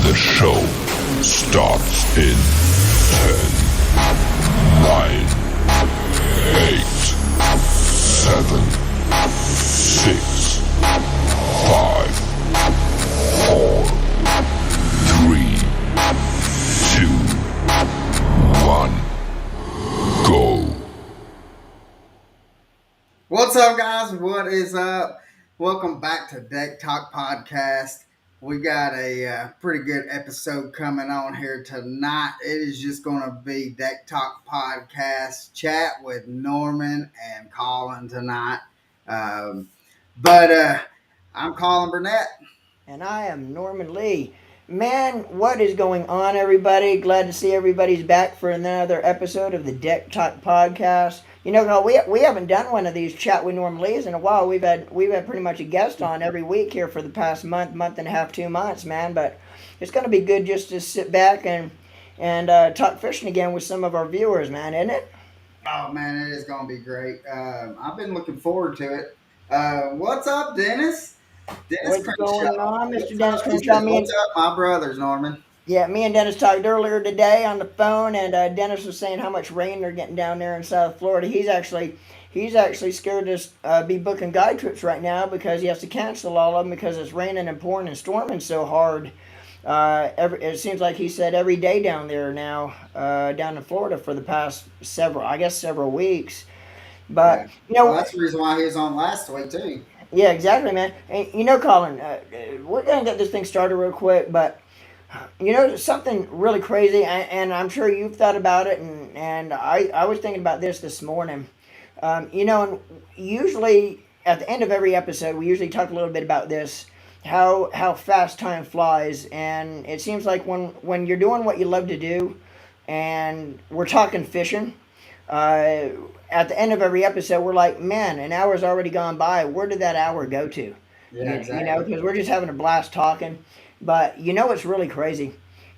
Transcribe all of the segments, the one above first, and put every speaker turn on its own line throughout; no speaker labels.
The show starts in 10, 9, 8, 7, 6, 5, 4, 3, 2, 1, go.
What's up, guys? What is up? Welcome back to Deck Talk Podcast. We got a pretty good episode coming on here tonight. It is just going to be Deck Talk Podcast chat with Norman and Colin tonight. But I'm Colin Burnett.
And I am Norman Lee. Man, what is going on, everybody? Glad to see everybody's back for another episode of the Deck Talk Podcast. You know, we haven't done one of these chat with Norman Lee's in a while. We've had pretty much a guest on every week here for the past month and a half, 2 months, man. But it's going to be good just to sit back and talk fishing again with some of our viewers, man, isn't it?
Oh, man, it is going to be great. I've been looking forward to it. What's up, Dennis?
What's going on, Mr. Dennis Crenshaw?
What's up, my brothers, Norman?
Yeah, me and Dennis talked earlier today on the phone, and Dennis was saying how much rain they're getting down there in South Florida. He's actually scared to be booking guide trips right now because he has to cancel all of them because it's raining and pouring and storming so hard. It seems like he said every day down there now, down in Florida for the past several weeks. But
that's the reason why he was on last week too.
Yeah, exactly, man. And Colin, we're gonna get this thing started real quick, but something really crazy, and I'm sure you've thought about it, and I was thinking about this morning. And usually at the end of every episode, we usually talk a little bit about this, how fast time flies, and it seems like when you're doing what you love to do, and we're talking fishing, at the end of every episode, we're like, man, an hour's already gone by. Where did that hour go to?
Yeah, exactly.
Because we're just having a blast talking. But what's really crazy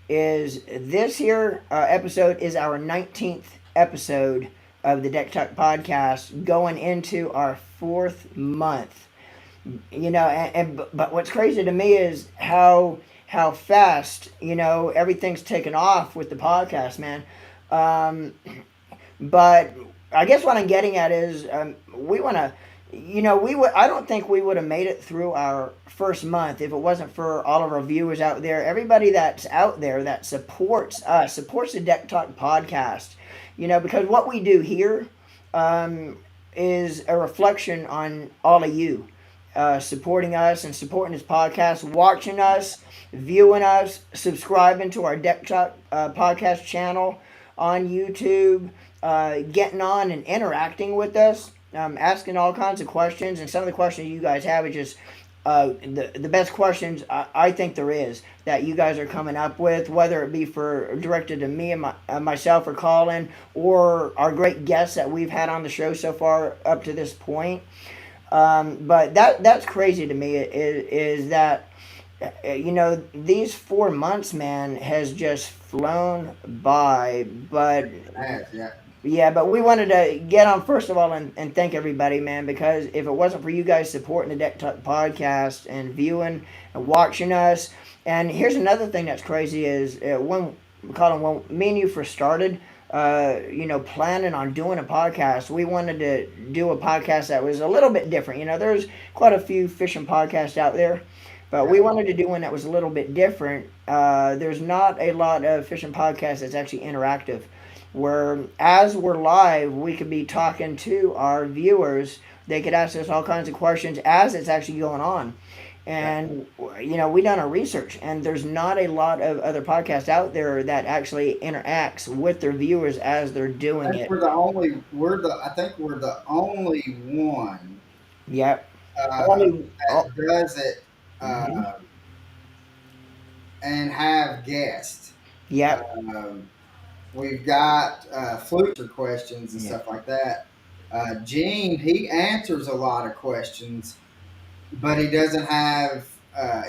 is this here episode is our 19th episode of the Deck Talk Podcast, going into our 4th month. But what's crazy to me is how fast everything's taken off with the podcast, man. But I guess what I'm getting at is we want to. I don't think we would have made it through our first month if it wasn't for all of our viewers out there, everybody that's out there that supports us, supports the Deck Talk Podcast. Because what we do here is a reflection on all of you supporting us and supporting this podcast, watching us, viewing us, subscribing to our Deck Talk Podcast channel on YouTube, getting on and interacting with us. Asking all kinds of questions, and some of the questions you guys have is just the best questions I think there is that you guys are coming up with, whether it be directed to me and myself or Colin, or our great guests that we've had on the show so far up to this point. But that's crazy to me is that these 4 months, man, has just flown by. But yeah, but we wanted to get on first of all and thank everybody, man, because if it wasn't for you guys supporting the Deck Talk Podcast and viewing and watching us, and here's another thing that's crazy is when me and you first started, planning on doing a podcast, we wanted to do a podcast that was a little bit different. There's quite a few fishing podcasts out there, but we wanted to do one that was a little bit different. There's not a lot of fishing podcasts that's actually interactive, where as we're live, we could be talking to our viewers. They could ask us all kinds of questions as it's actually going on. And, we done our research, and there's not a lot of other podcasts out there that actually interacts with their viewers as they're doing it.
We're the only one.
Yep.
That does it and have guests.
Yep.
We've got fluker questions and stuff like that. Gene, he answers a lot of questions, but he doesn't have.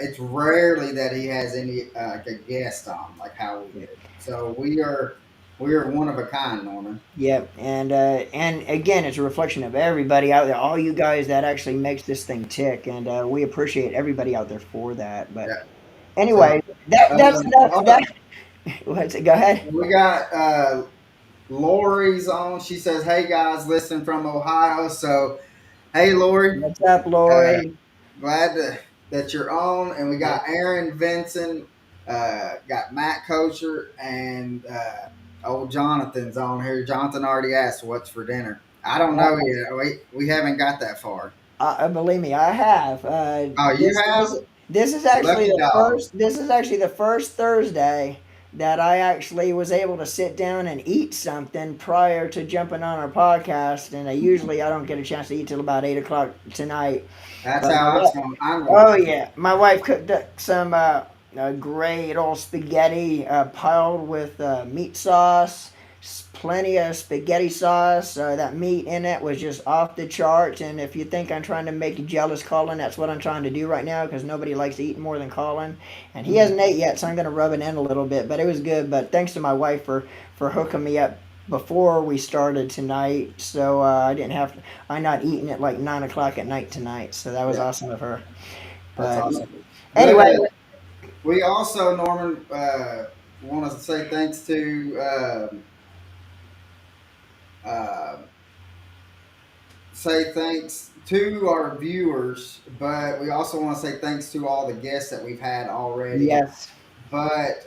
It's rarely that he has any a guest on, like how we did. So we are one of a kind, Norman.
Yep, and again, it's a reflection of everybody out there, all you guys that actually makes this thing tick, and we appreciate everybody out there for that. But Anyway,
So,
that's enough.
hold
That
on.
what's it? Go ahead.
We got Lori's on. She says, "Hey guys, listen from Ohio." So, hey Lori,
What's up,
uh,
Lori?
that you're on. And we
Yeah.
got Aaron Vincent, got Matt Kocher, and old Jonathan's on here. Jonathan already asked what's for dinner. I don't know yet. We haven't got that far.
Believe me, I have.
Oh, you have?
This is actually
Lucky
the
dog.
first. This is actually the first Thursday that I actually was able to sit down and eat something prior to jumping on our podcast. And usually I don't get a chance to eat till about 8 o'clock tonight.
That's
But my
how
wife,
I'm going
oh
to.
yeah, my wife cooked up some great old spaghetti piled with meat sauce, plenty of spaghetti sauce. That meat in it was just off the charts. And if you think I'm trying to make you jealous, Colin, that's what I'm trying to do right now because nobody likes to eat more than Colin, and he hasn't ate yet, so I'm gonna rub it in a little bit. But it was good. But thanks to my wife for hooking me up before we started tonight, so I didn't have to. I'm not eating at like 9 o'clock at night tonight, so that was
Yeah,
awesome of her.
that's
But
awesome. But
anyway,
we also, Norman, want to say thanks to uh, our viewers, but we also want to say thanks to all the guests that we've had already.
yes,
But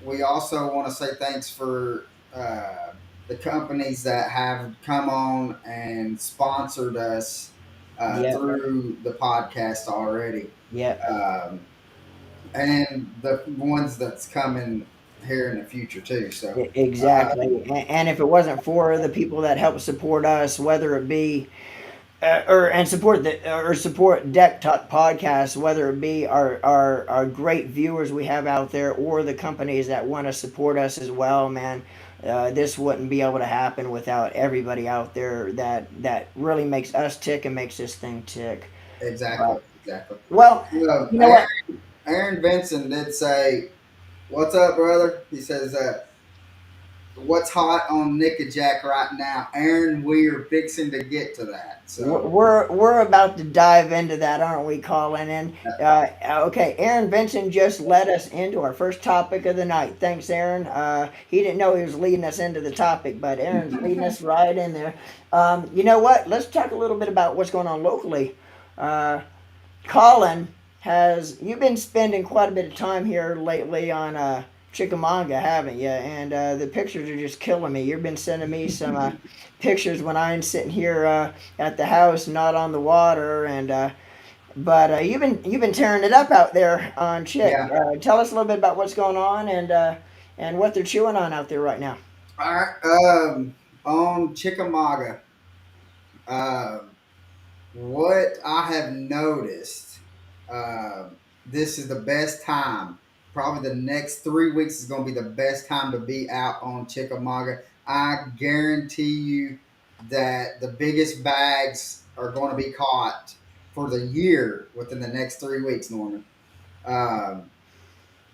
we also want to say thanks for the companies that have come on and sponsored us
yep,
through the podcast already.
yep.
Um, and the ones that's coming here in the future too. So,
Exactly. And if it wasn't for the people that help support us, whether it be and support support Deck Talk podcast, whether it be our great viewers we have out there or the companies that want to support us as well, man. This wouldn't be able to happen without everybody out there that really makes us tick and makes this thing tick.
exactly,
But,
exactly.
well,
So,
you know what?
Aaron Vincent did say, "What's up, brother?" He says, "What's hot on Nickajack right now?" Aaron, we are fixing to get to that. So,
We're about to dive into that, aren't we, Colin? And okay, Aaron Vincent just led us into our first topic of the night. Thanks, Aaron. He didn't know he was leading us into the topic, but Aaron's leading us right in there. You know what? Let's talk a little bit about what's going on locally. Uh, Colin, has you've been spending quite a bit of time here lately on Chickamauga, haven't you? And the pictures are just killing me. You've been sending me some pictures when I'm sitting here at the house, not on the water, and but you've been tearing it up out there on Chick.
yeah.
Tell us a little bit about what's going on and what they're chewing on out there right now.
All right. On Chickamauga, um, what I have noticed, this is the best time. Probably the next 3 weeks is going to be the best time to be out on Chickamauga. I guarantee you that the biggest bags are going to be caught for the year within the next 3 weeks, Norman. Um,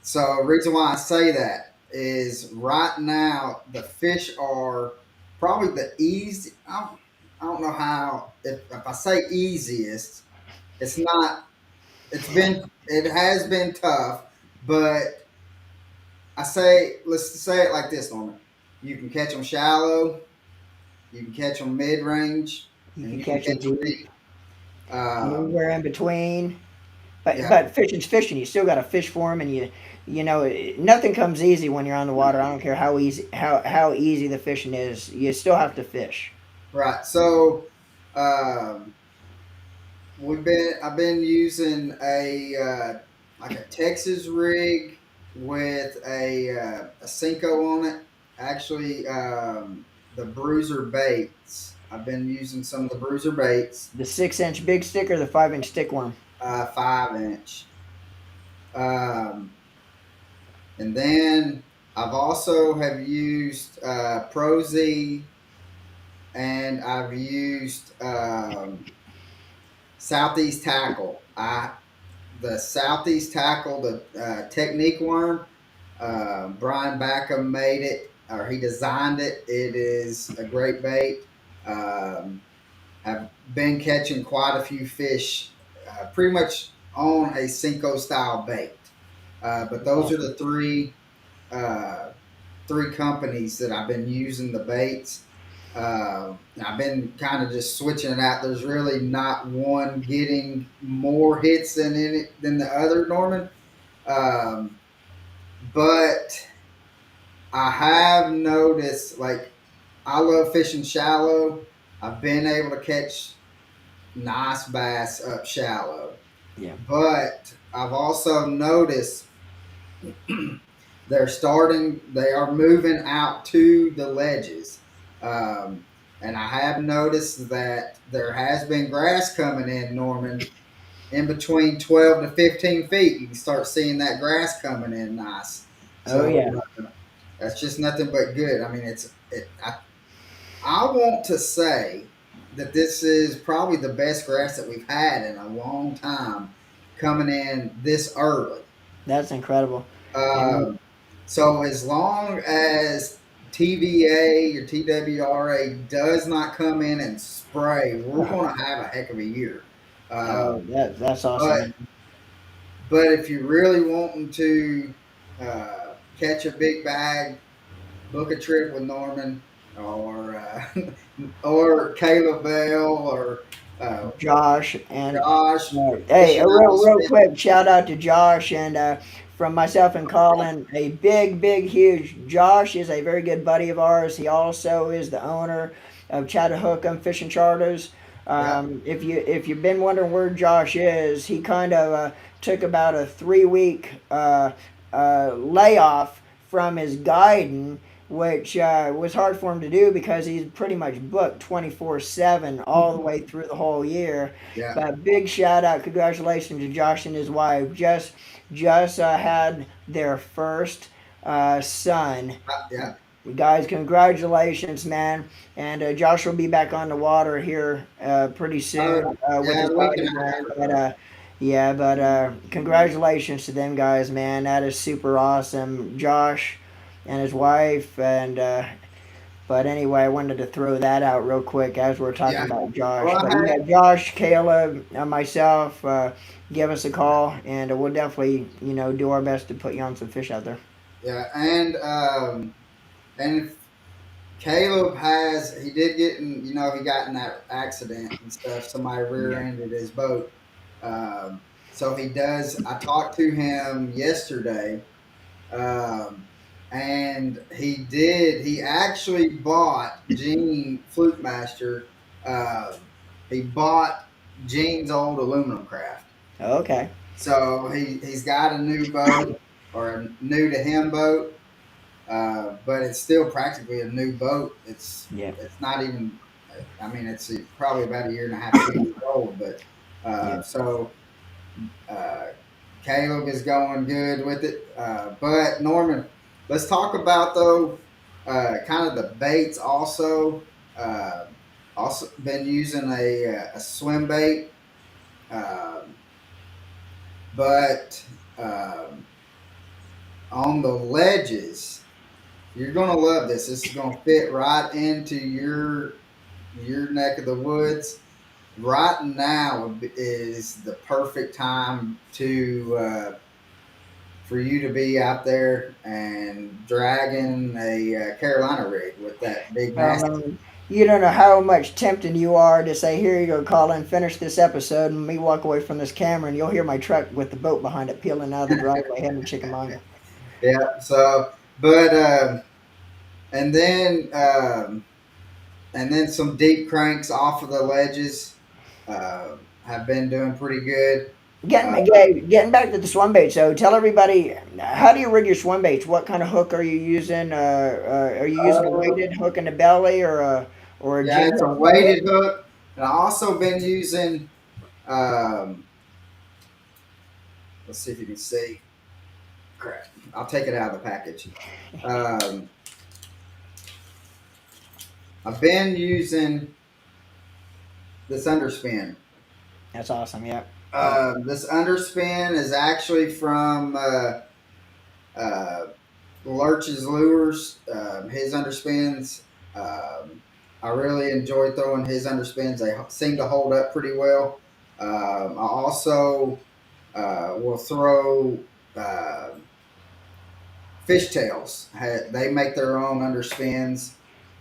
so, the reason why I say that is right now the fish are probably the easy. I don't know how. If I say easiest, it's not. It has been tough, but I say let's say it like this, Norman. You can catch them shallow, you can catch them mid range,
You
and
can
you can
catch them
catch them
deep,
deep. Um,
anywhere in between. But
yeah,
fishing's fishing. You still got to fish for them, and you know nothing comes easy when you're on the water. I don't care how easy the fishing is. You still have to fish.
right. So um, I've been using like a Texas rig with a Cinco on it. Actually, the Bruiser baits. I've been using some of the Bruiser baits,
The 6 inch big stick or the 5 inch stick worm.
5 inch. Um, and then I've also have used Pro Z, and I've used Southeast Tackle. The Southeast Tackle, the technique worm. Brian Backham made it, or he designed it. It is a great bait. Um, I've been catching quite a few fish, pretty much on a Cinco style bait. But those are the uh, three companies that I've been using the baits. I've been kind of just switching it out. There's really not one getting more hits than the other, Norman. Um, but I have noticed, like, I love fishing shallow. I've been able to catch nice bass up shallow,
Yeah.
but I've also noticed they are moving out to the ledges. Um, and I have noticed that there has been grass coming in, Norman, in between 12 to 15 feet. You can start seeing that grass coming in nice.
Oh
So
yeah.
that's just nothing but good. I mean, I want to say that this is probably the best grass that we've had in a long time coming in this early.
That's incredible. And
Um, so as long as TVA or TWRA does not come in and spray, we're going to have a heck of a year.
that's awesome,
But
man.
if you're really wanting to catch a big bag, book a trip with Norman or or Caleb Bell or uh,
Josh and
Josh
hey,
fishing out of
real
Smith.
quick shout out to Josh and from myself and Colin, a big, huge. Josh is a very good buddy of ours. He also is the owner of Chattahoochee Fishing Charters.
Yeah,
If you've been wondering where Josh is, he kind of took about a 3 week layoff from his guiding, which was hard for him to do because he's pretty much booked 24/7 all the way through the whole year.
yeah,
But big shout out, congratulations to Josh and his wife. Just had their first son.
yeah.
Guys, congratulations, man! And Josh will be back on the water here pretty soon with
Yeah,
his
we can
buddy,
have
man.
it,
But
bro.
yeah, but congratulations to them guys, man. That is super awesome, Josh and his wife. And but anyway, I wanted to throw that out real quick as we're talking
Yeah.
about Josh.
Well,
But
hey,
yeah, Josh, Caleb, myself, give us a call, and we'll definitely do our best to put you on some fish out there.
yeah, and if Caleb he did get in, he got in that accident and stuff. Somebody
Yeah.
rear-ended his boat. So he does. I talked to him yesterday, um, and he actually bought Gene Fluke Master. He bought Gene's old aluminum craft.
Okay.
So he's got a new boat or a new to him boat, but it's still practically a new boat.
Yeah.
It's not even. I mean, it's probably about a year and a half, 2 years old. But
Yeah.
so uh, Caleb is going good with it. But Norman, let's talk about though kind of the baits also. Uh, Also been using a swim bait, um, but um, on the ledges, you're gonna love this. This is gonna fit right into your neck of the woods. Right now is the perfect time to for you to be out there and dragging a Carolina rig with that big nasty.
Um, you don't know how much tempting you are to say, "Here you go, Colin. Finish this episode," and me walk away from this camera, and you'll hear my truck with the boat behind it peeling out of the driveway heading to Chickamauga.
Yeah. So, but and then some deep cranks off of the ledges have been doing pretty good. Uh,
Getting back to the swim bait. So tell everybody, how do you rig your swim baits? What kind of hook are you using? Are you using a
uh,
weighted hook in the belly or a
yeah,
jig
it's a
hook?
weighted hook, and I also been using. Um, let's see if you can see. Crap, I'll take it out of the package. Um, I've been using this underspin.
That's awesome. Yeah.
This underspin is actually from uh, Lurch's Lures. His underspins. I really enjoy throwing his underspins. They seem to hold up pretty well. I also will throw uh, Fishtails. They make their own underspins.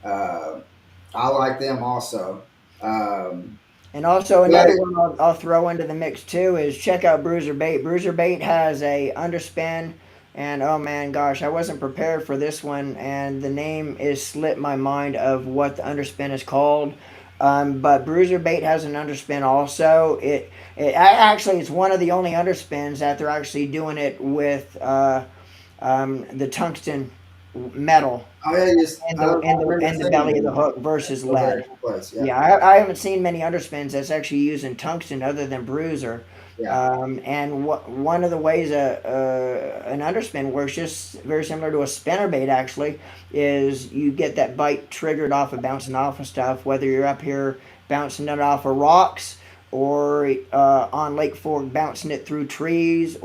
Uh, I like them also. Um,
And also
but
another one I'll throw into the mix too is check out Bruiser Bait. Bruiser Bait has a underspin, and oh man, gosh, I wasn't prepared for this one, and the name is slipped my mind of what the underspin is called. But Bruiser Bait has an underspin also. Actually it's one of the only underspins that they're actually doing it with the tungsten metal
oh yeah, just
and
I remember
the
seeing
belly of the
them.
hook versus
Those are
lead.
in place. Yeah,
Yeah, I haven't seen many underspins that's actually using tungsten other than bruiser.
yeah.
And one of the ways an underspin works, just very similar to a spinnerbait actually, is you get that bite triggered off of bouncing off of stuff, whether you're up here bouncing it off of rocks or on Lake Fork bouncing it through trees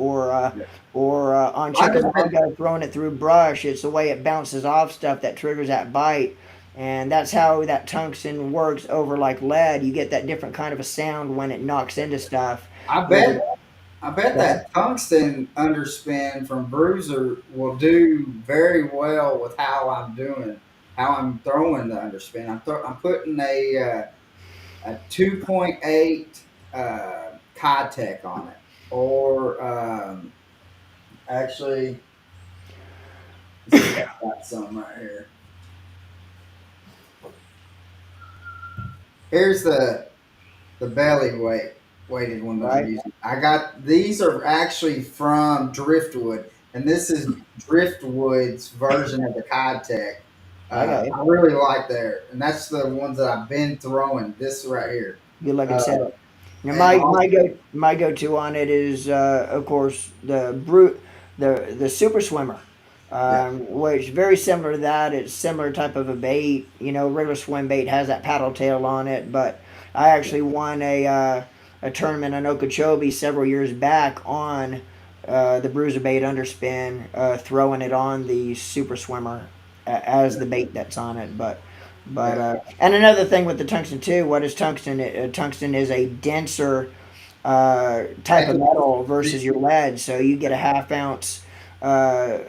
Yeah.
or on
I just been,
Chickamauga throwing it through brush. It's the way it bounces off stuff that triggers that bite, and that's how that tungsten works over like lead. You get that different kind of a sound when it knocks into stuff.
I
Where,
bet I bet
go ahead.
that tungsten underspin from Bruiser will do very well with how I'm throwing the underspin. I'm putting a 2.8 Kitech on it, or actually, let's see if I got some right here. Here's the belly weighted one that I'm
Right?
using. I got these are actually from Driftwood, and this is Driftwood's version of the Kitech.
I got you.
I really like there, and that's the ones that I've been throwing. This right here,
Good looking
uh,
setup. Now
and also
my go to on it is of course the super swimmer,
yeah,
which is very similar to that. It's similar type of a bait. You know, regular swim bait has that paddle tail on it, but I actually won a tournament in Okeechobee several years back on the bruiser bait underspin, throwing it on the super swimmer as the bait that's on it,
yeah,
and another thing with the tungsten too, what is tungsten? Tungsten is a denser type of metal versus your lead, so you get a half ounce uh,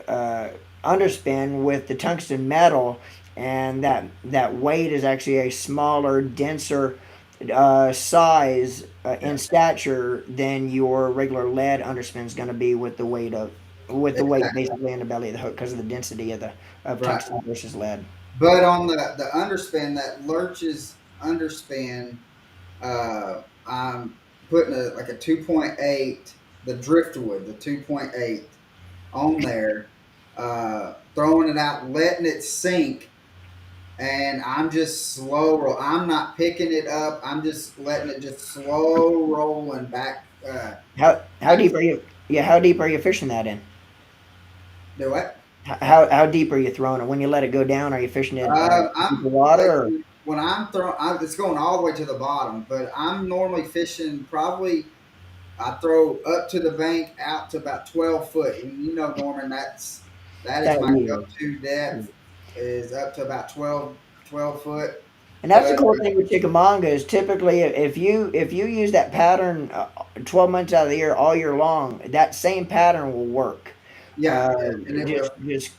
uh, underspin with the tungsten metal, and that weight is actually a smaller, denser size
yeah.
in stature than your regular lead underspin is going to be with the weight
Exactly.
basically in the belly of the hook because of the density of
Right.
tungsten versus lead.
But on the underspin, that Lurch's underspin, I'm putting like a 2.8, the Driftwood, the 2.8 on there, throwing it out, letting it sink, and I'm just slow roll. I'm not picking it up. I'm just letting it just slow rolling back.
How
Back
deep are you? Yeah, how deep are you fishing that in?
do it.
How deep are you throwing it? When you let it go down, are you fishing it deep
I'm like
water? Or?
when I'm throwing, it's going all the way to the bottom. But I'm normally fishing probably. I throw up to the bank out to about 12 foot, and you know, Norman, that is
That
my
year.
go-to depth is up to about 12 foot.
And that's the
But
cool thing with Chickamauga is typically if you use that pattern 12 months out of the year all year long, that same pattern will work.
yeah, yeah, and it will.
Just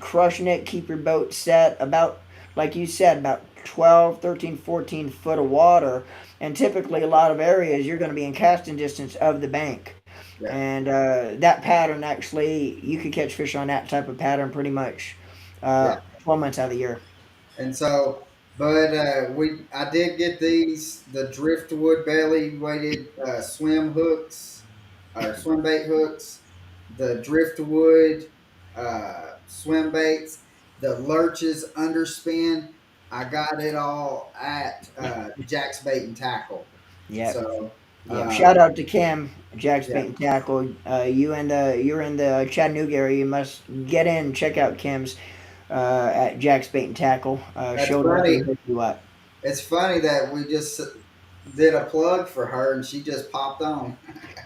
crushing it, keep your boat set about like you said about 12, 13, 14 foot of water, and typically a lot of areas you're going to be in casting distance of the bank,
Yeah,
and that pattern actually you could catch fish on that type of pattern pretty much
yeah.
12 months out of the year.
And so, but I did get the driftwood belly weighted swim hooks or swim bait hooks, the driftwood swim baits, the lurches underspin. I got it all at Jack's Bait and Tackle.
Yep.
So,
Yep. Shout out to Kim, Jack's
yeah,
Bait and Tackle. You're in the Chattanooga area. You must get in, check out Kim's at Jack's Bait and Tackle.
that's
Shoulder up
funny.
and hook you up.
It's funny that we just did a plug for her and she just popped on.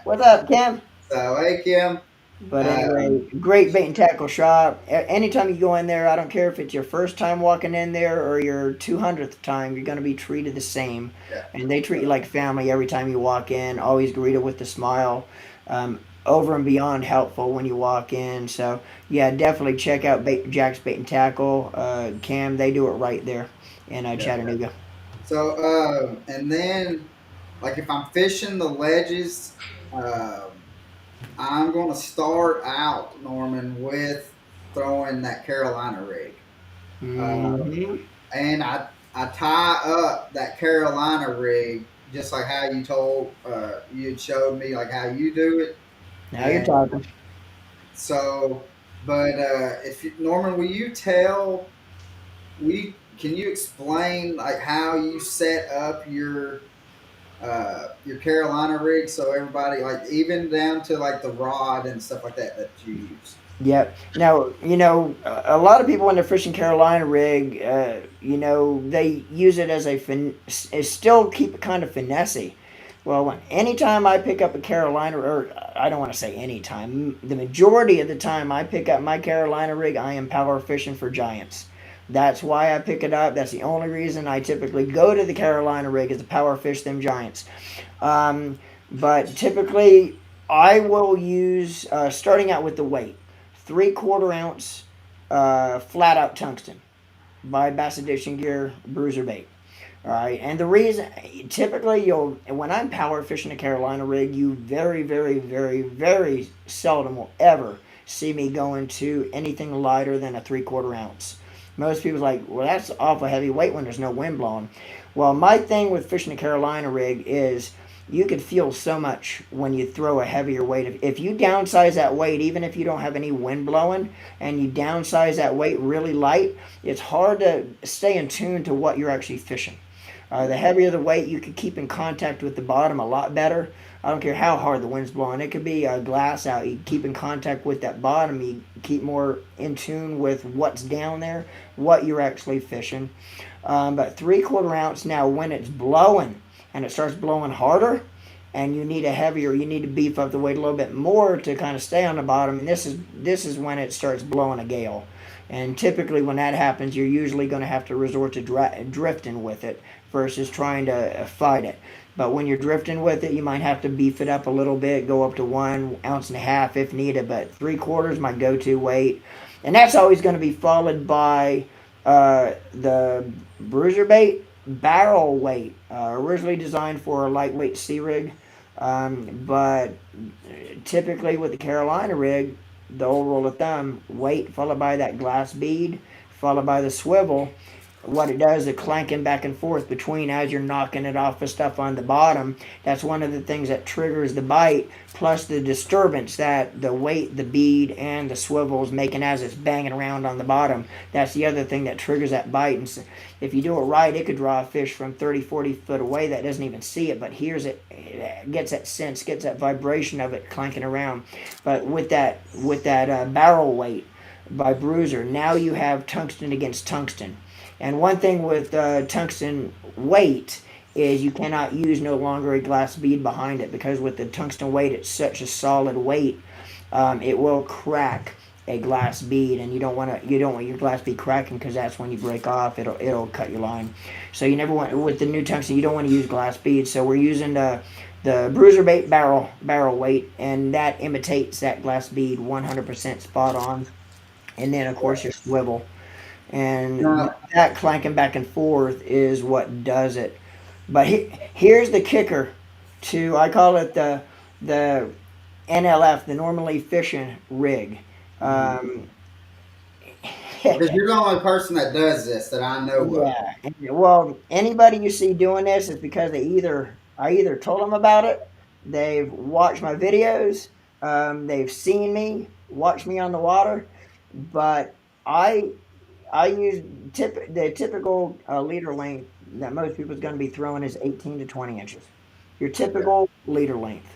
What's up, Kim?
So, hey, Kim.
But
Um,
anyway, great bait and tackle shop. Anytime you go in there, I don't care if it's your first time walking in there or your 200th time, you're going to be treated the same.
yeah,
And they treat you like family every time you walk in, always greeted with a smile. Um, over and beyond helpful when you walk in. So yeah, definitely check out Jack's Bait and Tackle. Cam, they do it right there in
Yeah.
Chattanooga.
So, and then like if I'm fishing the ledges, I'm going to start out, Norman, with throwing that Carolina rig.
Hmm.
And I tie up that Carolina rig just like how you told you had showed me like how you do it.
Now you're
And
talking.
so, but if you, Norman, will you tell we can you explain like how you set up your Carolina rig so everybody like even down to like the rod and stuff like that you use.
Yep. Now, a lot of people when they're fishing Carolina rig, they use it as still keep it kind of finessey. Well, anytime I pick up a Carolina, or I don't want to say anytime, the majority of the time I pick up my Carolina rig, I am power fishing for giants. That's why I pick it up. That's the only reason I typically go to the Carolina rig is to power fish them giants. But typically, I will use, starting out with the weight, 3/4 ounce flat out tungsten by Bass Edition Gear Bruiser Bait. All right, and the reason typically when I'm power fishing a Carolina rig, you very, very, very, very seldom will ever see me going to anything lighter than a 3/4 ounce. Most people's like, well, that's awful heavy weight when there's no wind blowing. Well, my thing with fishing a Carolina rig is you could feel so much when you throw a heavier weight. If you downsize that weight, even if you don't have any wind blowing, and you downsize that weight really light, it's hard to stay in tune to what you're actually fishing. The heavier the weight, you can keep in contact with the bottom a lot better. I don't care how hard the wind's blowing. It could be a glass out. You keep in contact with that bottom. You keep more in tune with what's down there, what you're actually fishing. But 3/4 ounce now, when it's blowing and it starts blowing harder, and you need you need to beef up the weight a little bit more to kind of stay on the bottom. And this is when it starts blowing a gale. And typically, when that happens, you're usually going to have to resort to drifting with it versus trying to fight it. But when you're drifting with it, you might have to beef it up a little bit, go up to 1.5 ounces if needed. But 3/4 my go-to weight, and that's always going to be followed by the Bruiser Bait barrel weight, originally designed for a lightweight sea rig, but typically with the Carolina rig, the old rule of thumb, weight followed by that glass bead, followed by the swivel. What it does is clanking back and forth between as you're knocking it off of stuff on the bottom. That's one of the things that triggers the bite, plus the disturbance that the weight, the bead, and the swivel is making as it's banging around on the bottom. That's the other thing that triggers that bite. And if you do it right, it could draw a fish from 30, 40 foot away that doesn't even see it, but hears it, gets that sense, gets that vibration of it clanking around. But with that barrel weight by Bruiser, now you have tungsten against tungsten. And one thing with tungsten weight is you cannot use no longer a glass bead behind it, because with the tungsten weight, it's such a solid weight, it will crack a glass bead, and you don't want your glass bead cracking, because that's when you break off. It'll cut your line. So you never want, with the new tungsten, you don't want to use glass beads. So we're using the Bruiser Bait barrel weight, and that imitates that glass bead 100% spot on. And then of course your swivel. And that clanking back and forth is what does it. But here's the kicker I call it the NLF, the normally fishing rig.
Because you're the only person that does this that I know of.
Yeah. Well, anybody you see doing this is because I either told them about it, they've watched my videos, they've seen me, watched me on the water, but I use the typical leader length that most people's going to be throwing is 18 to 20 inches. Your typical leader length.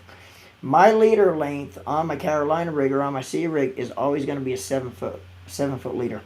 My leader length on my Carolina rig or on my sea rig is always going to be a 7 foot leader.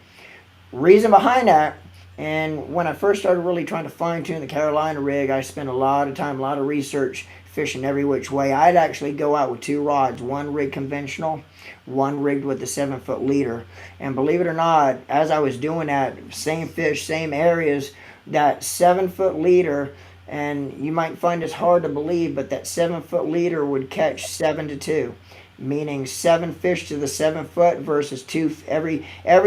Reason behind that, and when I first started really trying to fine tune the Carolina rig, I spent a lot of time, a lot of research, fishing every which way. I'd actually go out with 2 rods, one rig conventional, one rigged with the 7 foot leader. And believe it or not, as I was doing that, same fish, same areas, that 7 foot leader, and you might find this hard to believe, but that 7 foot leader would catch 7 to 2. meaning 7 fish to the 7 foot versus every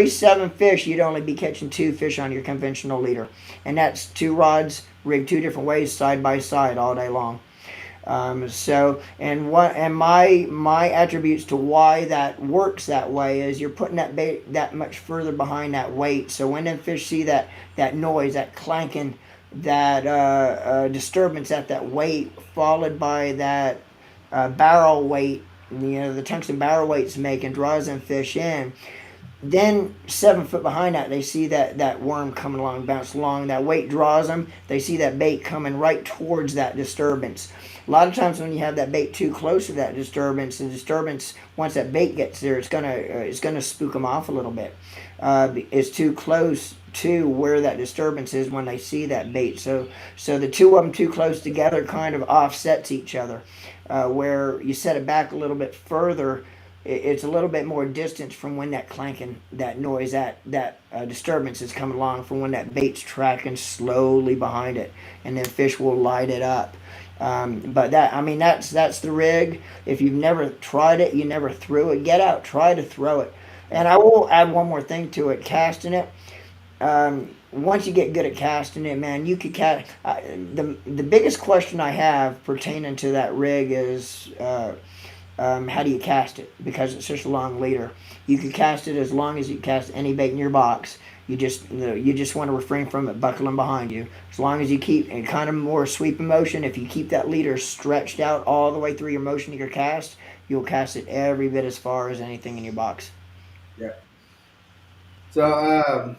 7 fish you'd only be catching 2 fish on your conventional leader, and that's 2 rods rigged 2 different ways side by side all day long. My attributes to why that works that way is you're putting that bait that much further behind that weight. So when them fish see that noise, that clanking, that disturbance at that weight, followed by that barrel weight, the tungsten barrel weight's making draws them fish in. Then 7 foot behind that, they see that worm coming along, bounce along. That weight draws them. They see that bait coming right towards that disturbance. A lot of times when you have that bait too close to that disturbance, the disturbance once that bait gets there, it's gonna spook them off a little bit. It's too close to where that disturbance is when they see that bait. So the two of them too close together kind of offsets each other. Where you set it back a little bit further, it's a little bit more distance from when that clanking, that noise, that disturbance is coming along, from when that bait's tracking slowly behind it, and then fish will light it up. But that's the rig. If you've never tried it, you never threw it, get out, try to throw it. And I will add one more thing to it: casting it. Once you get good at casting it, man, you could cast. The biggest question I have pertaining to that rig is how do you cast it? Because it's such a long leader. You could cast it as long as you cast any bait in your box. You just want to refrain from it buckling behind you. As long as you keep in kind of more sweeping motion, if you keep that leader stretched out all the way through your motion of your cast, you'll cast it every bit as far as anything in your box.
Yeah. So,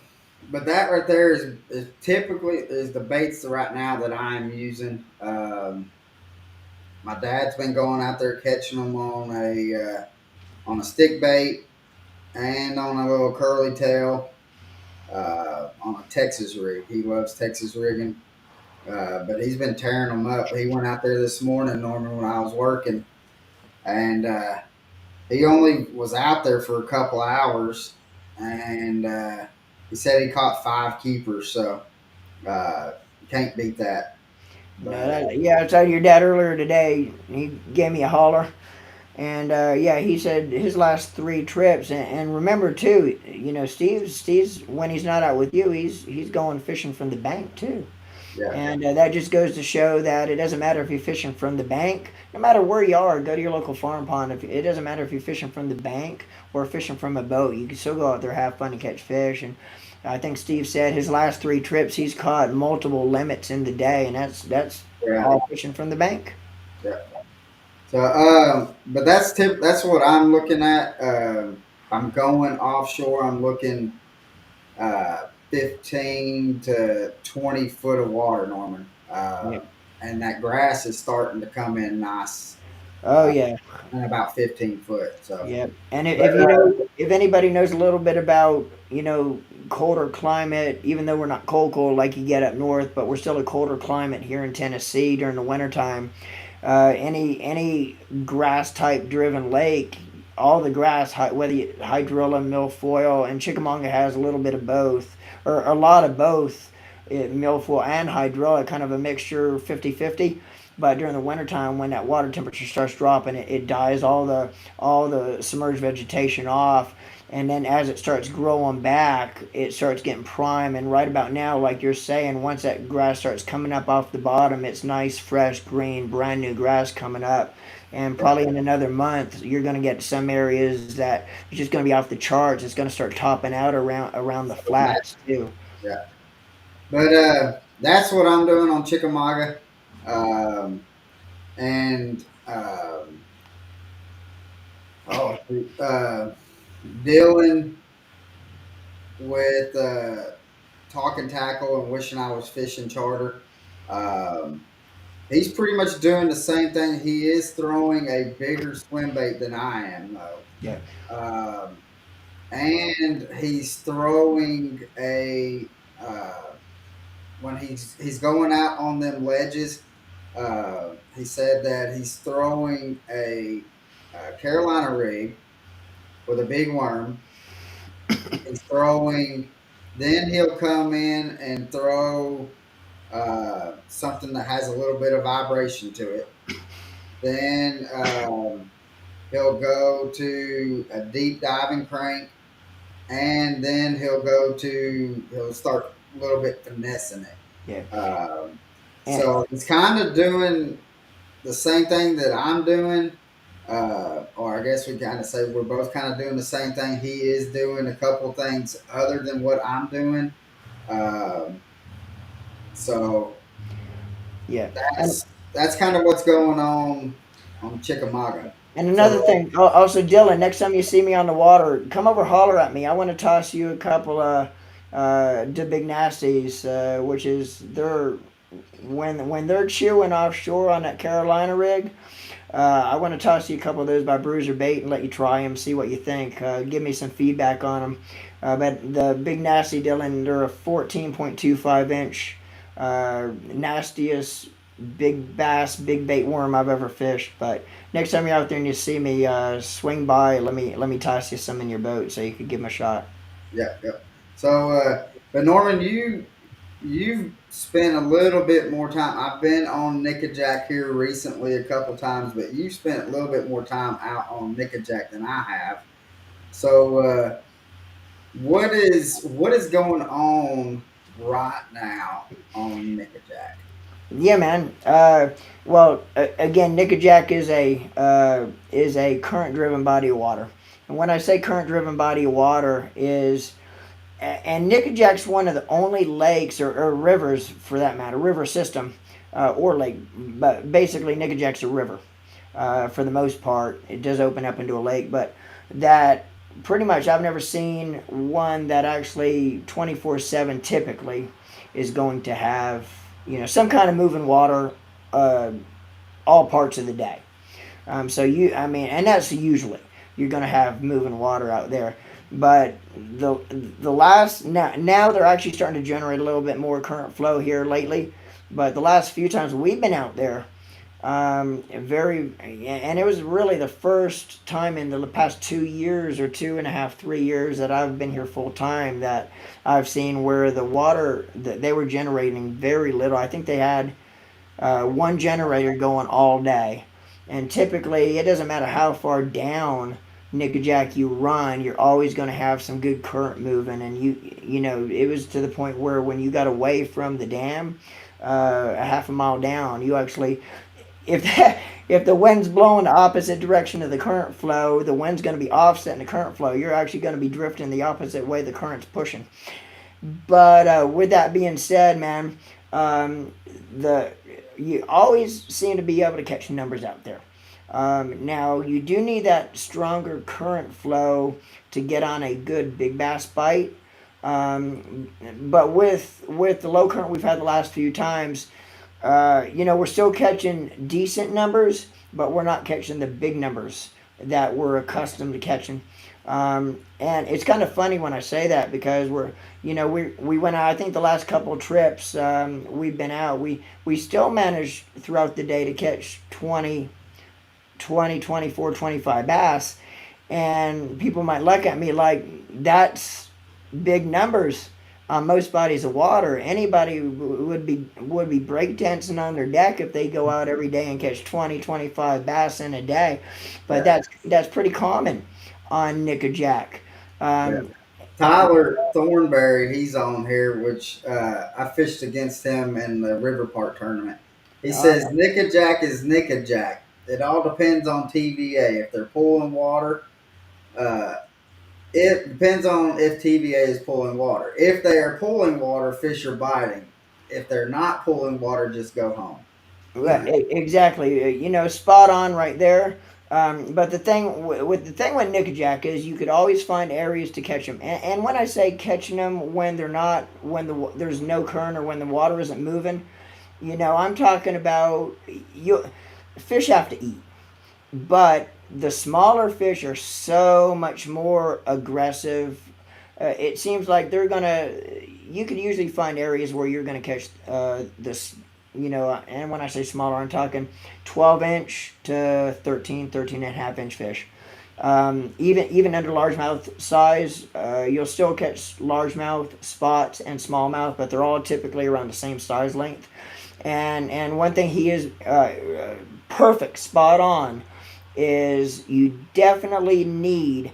but that right there is typically is the baits right now that I'm using. My dad's been going out there catching them on a stick bait and on a little curly tail on a Texas rig. He loves Texas rigging, but he's been tearing them up. He went out there this morning, Norman, when I was working, and he only was out there for a couple hours, and he said he caught 5 keepers, so can't beat that.
Yeah, I told your dad earlier today. He gave me a holler, and yeah, he said his last 3 trips. And remember too, Steve's when he's not out with you, he's going fishing from the bank too.
Yeah.
And that just goes to show that it doesn't matter if you're fishing from the bank, no matter where you are. Go to your local farm pond. It doesn't matter if you're fishing from the bank or fishing from a boat. You can still go out there, have fun, and catch fish. And I think Steve said his last 3 trips he's caught multiple limits in the day, and that's all fishing from the bank.
Yeah. So, but that's what I'm looking at. I'm going offshore. I'm looking 15 to 20 foot of water, Norman. And that grass is starting to come in nice.
Oh yeah,
and about 15 foot. So
yeah. And if anybody knows a little bit about colder climate, even though we're not cold like you get up north, but we're still a colder climate here in Tennessee during the wintertime. Any grass type driven lake, all the grass, whether you hydrilla, milfoil, and Chickamauga has a little bit of both, or a lot of both, milfoil and hydrilla, kind of a mixture 50-50. But during the wintertime, when that water temperature starts dropping, it dies all the submerged vegetation off. And then as it starts growing back, it starts getting prime. And right about now, like you're saying, once that grass starts coming up off the bottom, it's nice, fresh, green, brand new grass coming up. And probably in another month, you're going to get some areas that it's just going to be off the charts. It's going to start topping out around the flats too.
Yeah. But that's what I'm doing on Chickamauga. Dealing with talking tackle and wishing I was fishing charter. He's pretty much doing the same thing. He is throwing a bigger swim bait than I am, though.
Yeah.
And he's throwing when he's going out on them ledges. He said that he's throwing a Carolina rig with a big worm. He's throwing. Then he'll come in and throw something that has a little bit of vibration to it. Then He'll go to a deep diving crank, and then he'll start a little bit finessing
Yeah.
it.
And
So he's kind of doing the same thing that I'm doing, or I guess we kind of say we're both kind of doing the same thing. He is doing a couple things other than what I'm doing. Um, so
yeah. And
that's kind of what's going on Chickamauga.
another
So
thing, also Dylan, next time you see me on the water, come over, holler at me. I want to toss you a couple of the big nasties, which is they're when they're chewing offshore on that Carolina rig. I want to toss you a couple of those by Bruiser Bait and let you try them, see what you think. Give me some feedback on them. But the big nasty Dylan, they're a 14.25 inch, nastiest big bass, big bait worm I've ever fished. But next time you're out there and you see me, swing by. Let me toss you some in your boat so you could give them a shot.
yeah, yeah. So, but Norman, you've spent a little bit more time. I've been on Nickajack here recently a couple times, but you've spent a little bit more time out on Nickajack than I have. So, what is going on right now on Nickajack?
Yeah, man. Well, again, Nickajack is a current driven body of water, and when I say current driven body of water is and Nickajack's one of the only lakes or rivers, for that matter, river system or lake, but basically Nickajack's a river for the most part. It does open up into a lake, but that pretty much I've never seen one that actually 24/7 typically is going to have some kind of moving water uh, all parts of the day. So I mean, and that's usually you're going to have moving water out there. But the last now they're actually starting to generate a little bit more current flow here lately. But the last few times we've been out there, and it was really the first time in the past 2 years or 2.5, 3 years that I've been here full time that I've seen where the water that they were generating very little. I think they had one generator going all day, and typically it doesn't matter how far down Nickajack you run, you're always going to have some good current moving. And it was to the point where when you got away from the dam, a half a mile down, you actually, if if the wind's blowing the opposite direction of the current flow, the wind's going to be offsetting the current flow. You're actually going to be drifting the opposite way the current's pushing. But with that being said, man, the you always seem to be able to catch numbers out there. Now you do need that stronger current flow to get on a good big bass bite. But with the low current we've had the last few times, we're still catching decent numbers, but we're not catching the big numbers that we're accustomed to catching. And it's kind of funny when I say that because we went out. I think the last couple of trips we've been out, we still managed throughout the day to catch 24, 25 bass, and people might look at me like that's big numbers on most bodies of water. Anybody would be breakdancing on their deck if they go out every day and catch 20, 25 bass in a day, but
Yeah,
that's pretty common on Nickajack.
yeah.
Um,
Tyler Thornberry, he's on here, which I fished against him in the River Park tournament. He says
uh,
Nickajack is Nickajack. It all depends on TVA. If they're pulling water, uh, it depends on if TVA is pulling water. If they are pulling water, fish are biting. If they're not pulling water, just go home.
Right, exactly. Spot on right there. But the thing with Nickajack is you could always find areas to catch them. And when I say catching them when they're not, when there's no current or when the water isn't moving, I'm talking about fish have to eat, but the smaller fish are so much more aggressive. It seems like you can usually find areas where you're gonna catch this. And when I say smaller, I'm talking 12-inch to 13 and a half inch fish. Even under largemouth size, you'll still catch largemouth, spots, and smallmouth, but they're all typically around the same size length. And one thing he is perfect, spot on is you definitely need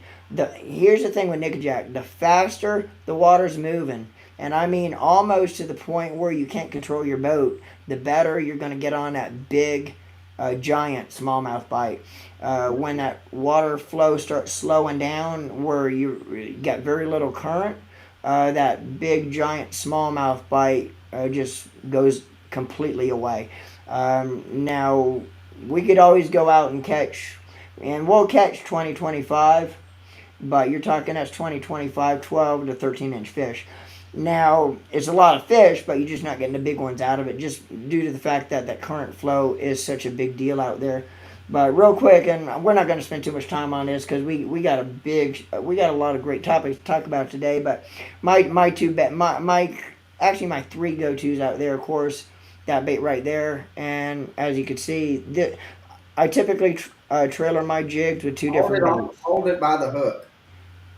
here's the thing with Nickajack, the faster the water's moving, and I mean almost to the point where you can't control your boat, the better you're going to get on that big giant smallmouth bite. When that water flow starts slowing down where you get very little current, that big giant smallmouth bite just goes completely away. Now we could always go out and catch, and we'll catch 2025, but you're talking that's 2025 12 to 13-inch fish. Now it's a lot of fish, but you're just not getting the big ones out of it, just due to the fact that that current flow is such a big deal out there. But real quick, and we're not going to spend too much time on this because we got we got a lot of great topics to talk about today. But my two bet my actually my three go tos out there, of course, that bait right there, and as you can see, I typically trailer my jigs with two different baits.
Hold it by the hook.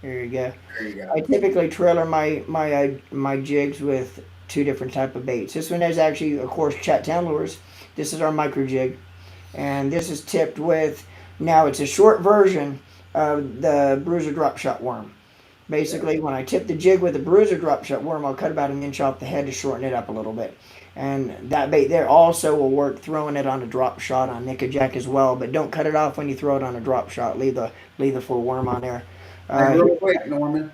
There you go.
There you go.
I typically trailer my jigs with two different type of baits. This one is actually, of course, Chat Town lures. This is our micro jig, and this is tipped with. Now it's a short version of the Bruiser Drop Shot worm. Basically, when I tip the jig with the Bruiser Drop Shot worm, I'll cut about an inch off the head to shorten it up a little bit. And that bait there also will work throwing it on a drop shot on Nickajack as well. But don't cut it off when you throw it on a drop shot. Leave the full worm on there.
Real quick, Norman.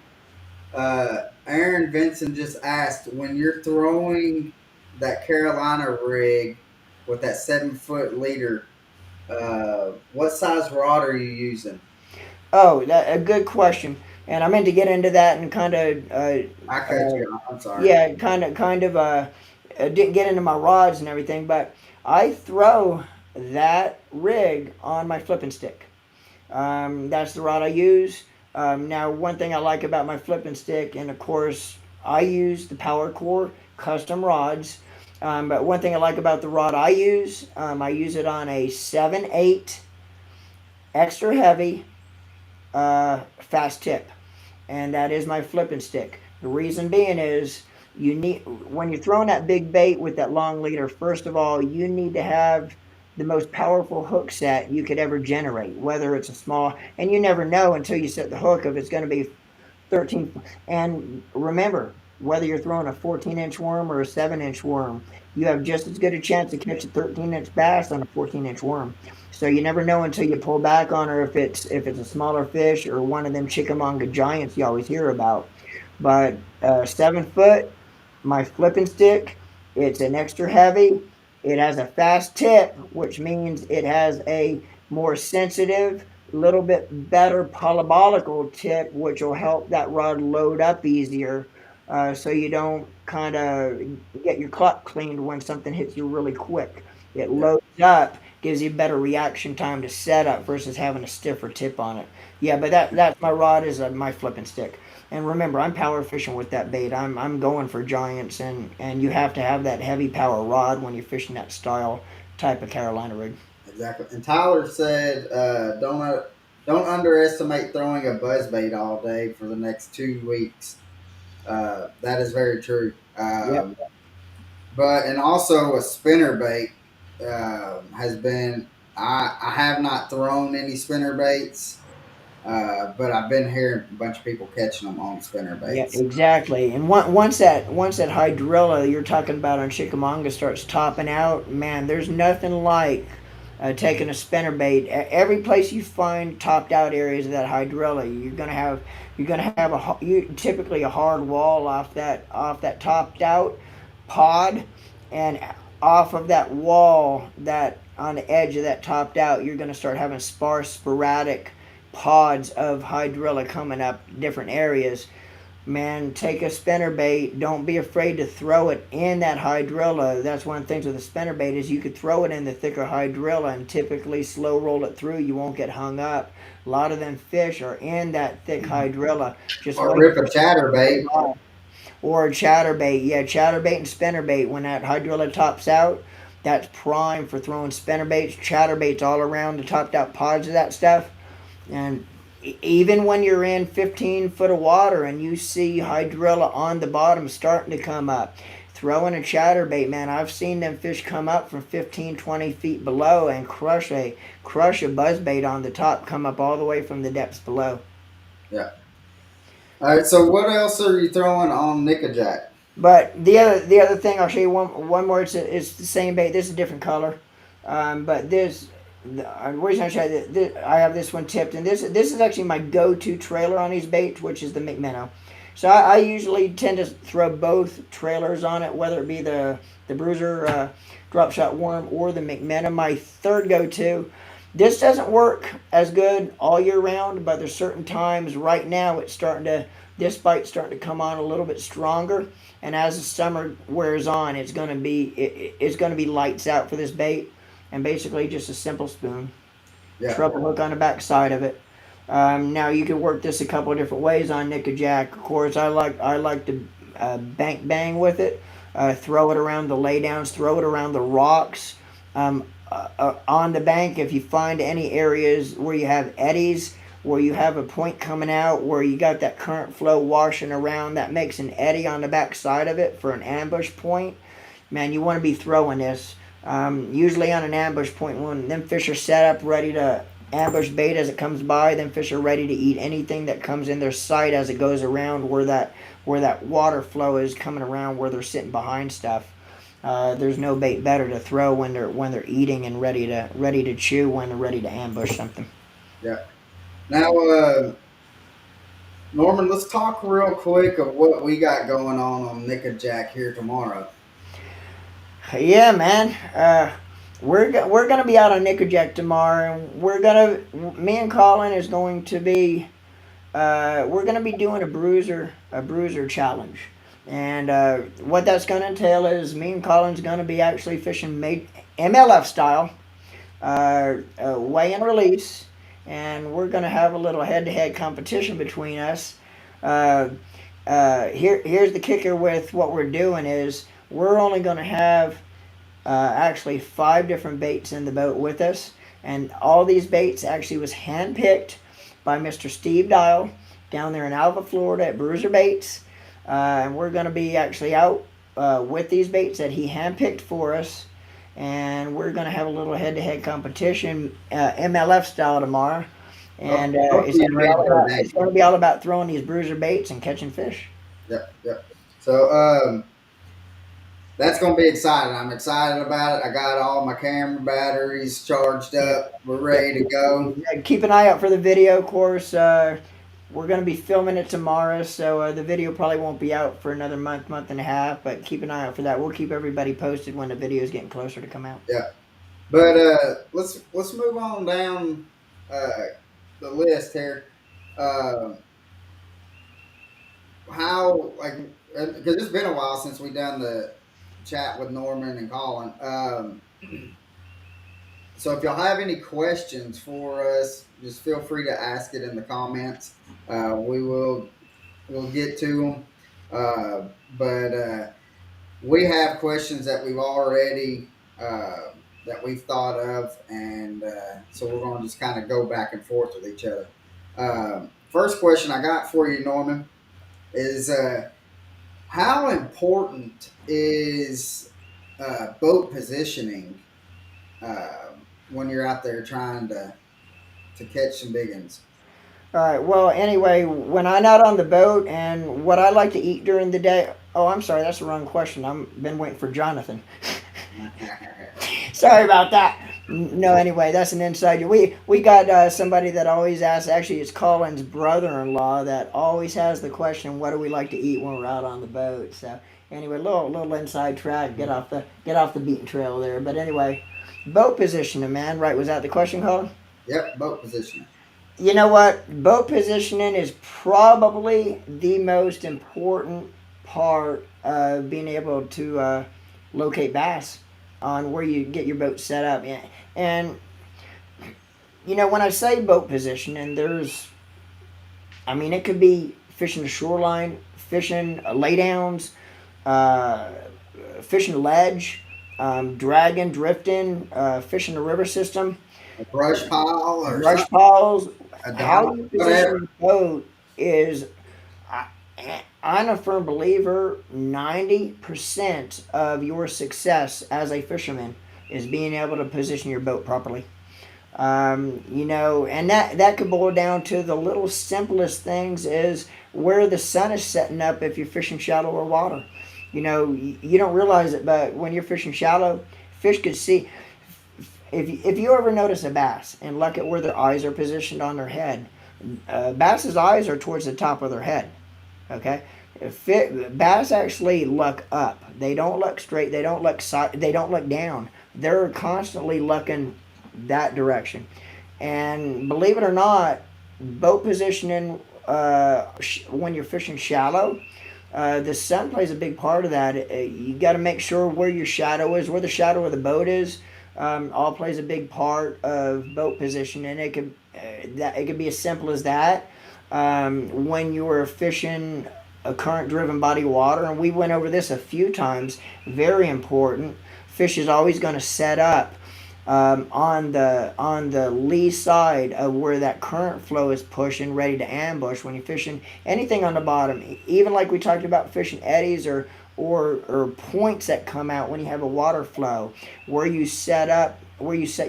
Aaron Vincent just asked, when you're throwing that Carolina rig with that 7-foot leader, what size rod are you using?
Oh, a good question. And I meant to get into that and kind of.
I cut you off. I'm sorry.
Yeah, kind of. Didn't get into my rods and everything, but I throw that rig on my flipping stick. That's the rod I use. Now, one thing I like about my flipping stick, and of course, I use the Power Core custom rods. But one thing I like about the rod I use it on a 7/8 extra heavy fast tip, and that is my flipping stick. The reason being is you need, when you're throwing that big bait with that long leader, first of all, you need to have the most powerful hook set you could ever generate, whether it's a small, and you never know until you set the hook if it's going to be 13. And remember, whether you're throwing a 14-inch worm or a 7-inch worm, you have just as good a chance to catch a 13-inch bass on a 14-inch worm. So you never know until you pull back on her if it's a smaller fish or one of them Chickamauga giants you always hear about. But 7 foot, my flipping stick, it's an extra heavy. It has a fast tip, which means it has a more sensitive, little bit better polybolical tip, which will help that rod load up easier, so you don't kind of get your clock cleaned when something hits you really quick. It loads up, gives you better reaction time to set up versus having a stiffer tip on it. Yeah, but that's my rod is my flipping stick. And remember, I'm power fishing with that bait. I'm going for giants, and you have to have that heavy power rod when you're fishing that style type of Carolina rig.
Exactly. And Tyler said, don't underestimate throwing a buzz bait all day for the next 2 weeks. That is very true.
Yep.
But and also a spinner bait has been. I have not thrown any spinner baits. But I've been hearing a bunch of people catching them on spinner
Yeah,
baits.
exactly. And once that hydrilla you're talking about on Chickamauga starts topping out, man, there's nothing like taking a spinner bait. Every place you find topped out areas of that hydrilla, you're gonna have typically a hard wall off that topped out pod, and off of that wall that on the edge of that topped out, you're gonna start having sparse, sporadic pods of hydrilla coming up different areas. Man, take a spinner bait. Don't be afraid to throw it in that hydrilla. That's one of the things with a spinner bait is you could throw it in the thicker hydrilla and typically slow roll it through. You won't get hung up. A lot of them fish are in that thick hydrilla. Just
or rip a chatterbait.
Or a chatterbait. Yeah, chatterbait and spinnerbait. When that hydrilla tops out, that's prime for throwing spinnerbaits, chatterbaits all around the topped out pods of that stuff. And even when you're in 15 foot of water and you see hydrilla on the bottom starting to come up, throwing a chatterbait, man, I've seen them fish come up from 15, 20 feet below and crush a buzzbait on the top, come up all the way from the depths below.
Yeah. All right. So what else are you throwing on Nickajack?
But the other thing, I'll show you one more. It's the same bait. This is a different color, but this. The reason I show you this, I have this one tipped, and this is actually my go-to trailer on these baits, which is the McMinnow. So I usually tend to throw both trailers on it, whether it be the Bruiser drop shot worm or the McMinnow. My third go-to. This doesn't work as good all year round, but there's certain times. Right now, this bite's starting to come on a little bit stronger, and as the summer wears on, it's going to be lights out for this bait, and basically just a simple spoon, treble hook on the back side of it. Now you can work this a couple of different ways on Nickajack. Of course, I like to bank bang with it, throw it around the laydowns, throw it around the rocks. On the bank, if you find any areas where you have eddies, where you have a point coming out, where you got that current flow washing around, that makes an eddy on the back side of it for an ambush point, man, you want to be throwing this. Usually on an ambush point, when them fish are set up ready to ambush bait as it comes by, them fish are ready to eat anything that comes in their sight as it goes around where that water flow is coming around, where they're sitting behind stuff. There's no bait better to throw when they're eating and ready to chew, when they're ready to ambush something.
Yeah. Now, Norman, let's talk real quick of what we got going on Nickajack here tomorrow.
Yeah, man. We're gonna be out on Nickajack tomorrow, and me and Colin is going to be we're gonna be doing a bruiser challenge. And what that's going to entail is me and Colin's going to be actually fishing MLF style, weigh and release, and we're going to have a little head-to-head competition between us. Here's the kicker with what we're doing is we're only going to have actually 5 different baits in the boat with us, and all these baits actually was handpicked by Mr. Steve Dial down there in Alva, Florida at Bruiser Baits. And we're going to be actually out with these baits that he handpicked for us, and we're going to have a little head-to-head competition, MLF style tomorrow, and it's going to be all about throwing these bruiser baits and catching fish.
Yep. So that's going to be exciting. I'm excited about it. I got all my camera batteries charged up. We're ready to go.
Yeah, keep an eye out for the video, of course. We're going to be filming it tomorrow, so the video probably won't be out for another month and a half, but keep an eye out for that. We'll keep everybody posted when the video is getting closer to come out.
Yeah. But let's move on down the list here. How, because it's been a while since we done the chat with Norman and Colin. So if y'all have any questions for us, just feel free to ask it in the comments. We'll get to them. But we have questions that we've already that we've thought of, and so we're going to just kind of go back and forth with each other. First question I got for you, Norman, is how important is boat positioning when you're out there trying to catch some big ones?
All right. Well, anyway, when I'm out on the boat and what I like to eat during the day. Oh, I'm sorry. That's the wrong question. I've been waiting for Jonathan. Sorry about that. No, anyway, that's an inside. We got somebody that always asks. Actually, it's Colin's brother-in-law that always has the question, "What do we like to eat when we're out on the boat?" So anyway, little inside track. Get off the beaten trail there. But anyway, boat positioning, man. Right? Was that the question, Colin?
Yep, boat positioning.
You know what? Boat positioning is probably the most important part of being able to locate bass on where you get your boat set up. And you know, when I say boat positioning, it could be fishing the shoreline, fishing laydowns, fishing ledge, dragging, drifting, fishing the river system.
A brush pile or
brush piles. How you position your boat is, I'm a firm believer 90% of your success as a fisherman is being able to position your boat properly. And that could boil down to the little simplest things is where the sun is setting up if you're fishing shallower water. You don't realize it, but when you're fishing shallow, fish could see. If you ever notice a bass and look at where their eyes are positioned on their head, bass's eyes are towards the top of their head. Okay, bass actually look up. They don't look straight. They don't look side. They don't look down. They're constantly looking that direction. And believe it or not, boat positioning when you're fishing shallow, the sun plays a big part of that. You got to make sure where your shadow is, where the shadow of the boat is. All plays a big part of boat positioning. It could be as simple as that. When you're fishing a current-driven body of water, and we went over this a few times. Very important. Fish is always going to set up on the lee side of where that current flow is pushing, ready to ambush. When you're fishing anything on the bottom, even like we talked about fishing eddies or points that come out when you have a water flow, where you set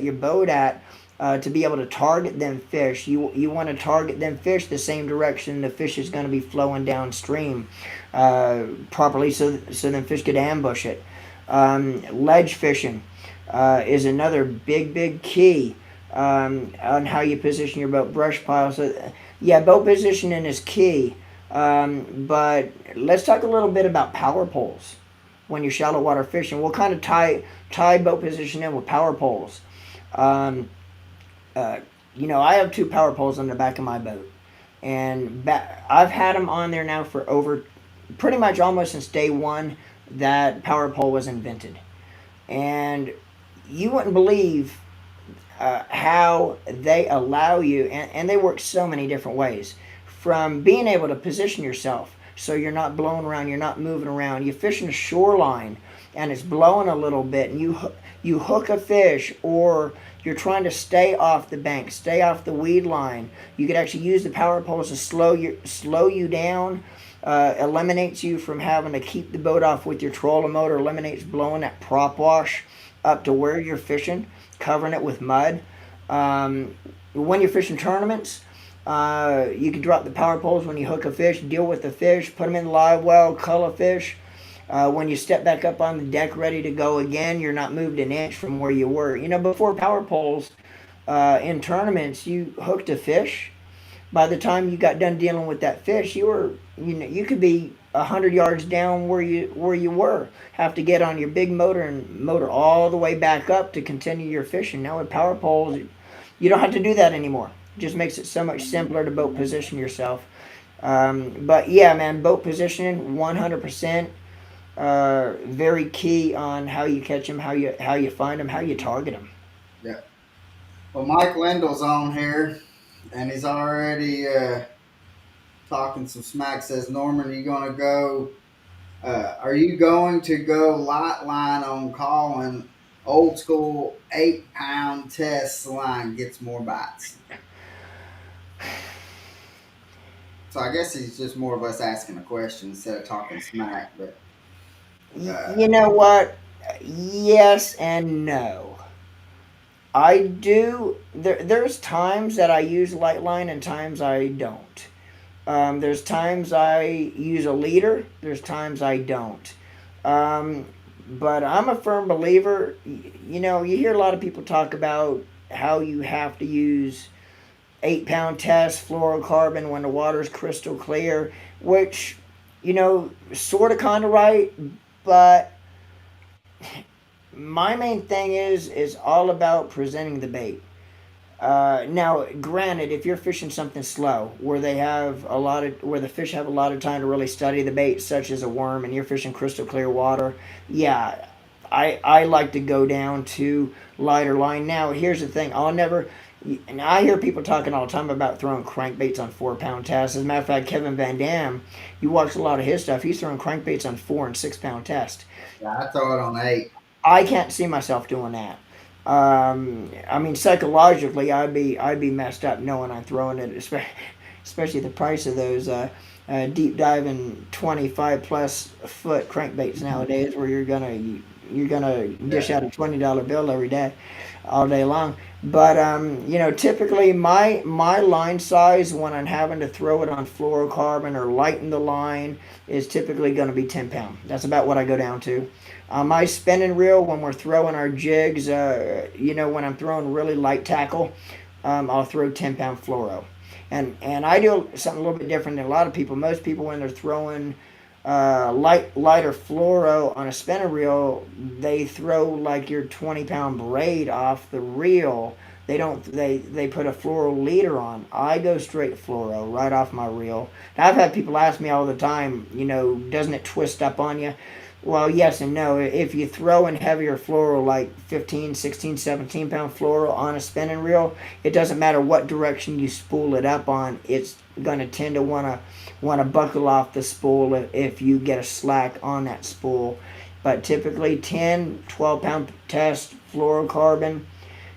your boat at. To be able to target them fish, you want to target them fish the same direction the fish is going to be flowing downstream properly, so then fish could ambush it. Ledge fishing is another big key on how you position your boat. Brush pile. So yeah, boat positioning is key. But let's talk a little bit about power poles when you're shallow water fishing. We'll kind of tie boat position in with power poles. I have 2 power poles on the back of my boat, and I've had them on there now for over pretty much almost since day one that power pole was invented. And you wouldn't believe how they allow you, and they work so many different ways, from being able to position yourself so you're not blowing around, you're not moving around. You're fishing a shoreline and it's blowing a little bit, and you hook a fish, or you're trying to stay off the bank, stay off the weed line. You could actually use the power poles to slow you down, eliminates you from having to keep the boat off with your trolling motor, eliminates blowing that prop wash up to where you're fishing, covering it with mud. When you're fishing tournaments, you can drop the power poles when you hook a fish, deal with the fish, put them in the live well, cull a fish. When you step back up on the deck ready to go again, you're not moved an inch from where you were. Before power poles, in tournaments, you hooked a fish. By the time you got done dealing with that fish, you could be 100 yards down where you were. Have to get on your big motor and motor all the way back up to continue your fishing. Now with power poles, you don't have to do that anymore. It just makes it so much simpler to boat position yourself. But yeah, man, boat positioning 100%. Very key on how you catch them, how you find them, how you target them.
Yeah. Well, Mike Lindell's on here, and he's already talking some smack. Says, Norman, are you going to go light line on Colin? Old school 8-pound test line gets more bites. So I guess he's just more of us asking a question instead of talking smack, but.
You know what? Yes and no. I do. There's times that I use light line and times I don't. There's times I use a leader. There's times I don't. But I'm a firm believer. You hear a lot of people talk about how you have to use 8-pound test fluorocarbon when the water's crystal clear, which, sort of kind of right. But my main thing is all about presenting the bait. Now, granted, if you're fishing something slow, where the fish have a lot of time to really study the bait, such as a worm, and you're fishing crystal clear water, yeah, I like to go down to lighter line. Now, here's the thing: and I hear people talking all the time about throwing crankbaits on 4-pound tests. As a matter of fact, Kevin Van Dam, you watch a lot of his stuff, he's throwing crankbaits on 4 and 6-pound tests.
Yeah, I throw it on 8.
I can't see myself doing that. Psychologically, I'd be messed up knowing I'm throwing it. especially the price of those deep diving 25 plus foot crankbaits nowadays, where you're gonna dish
Yeah.
out a $20 bill every day, all day long. But typically my line size when I'm having to throw it on fluorocarbon or lighten the line is typically going to be 10 pound. That's about what I go down to. My spinning reel when we're throwing our jigs, when I'm throwing really light tackle, I'll throw 10 pound fluoro. And I do something a little bit different than a lot of people. Most people when they're throwing lighter fluoro on a spinner reel, they throw like your 20 pound braid off the reel. They don't. They put a fluoro leader on. I go straight fluoro right off my reel. And I've had people ask me all the time. Doesn't it twist up on you? Well, yes and no. If you throw in heavier fluoro like 15, 16, 17 pound fluoro on a spinning reel, it doesn't matter what direction you spool it up on. It's going to tend to want to buckle off the spool if you get a slack on that spool. But typically 10, 12 pound test fluorocarbon,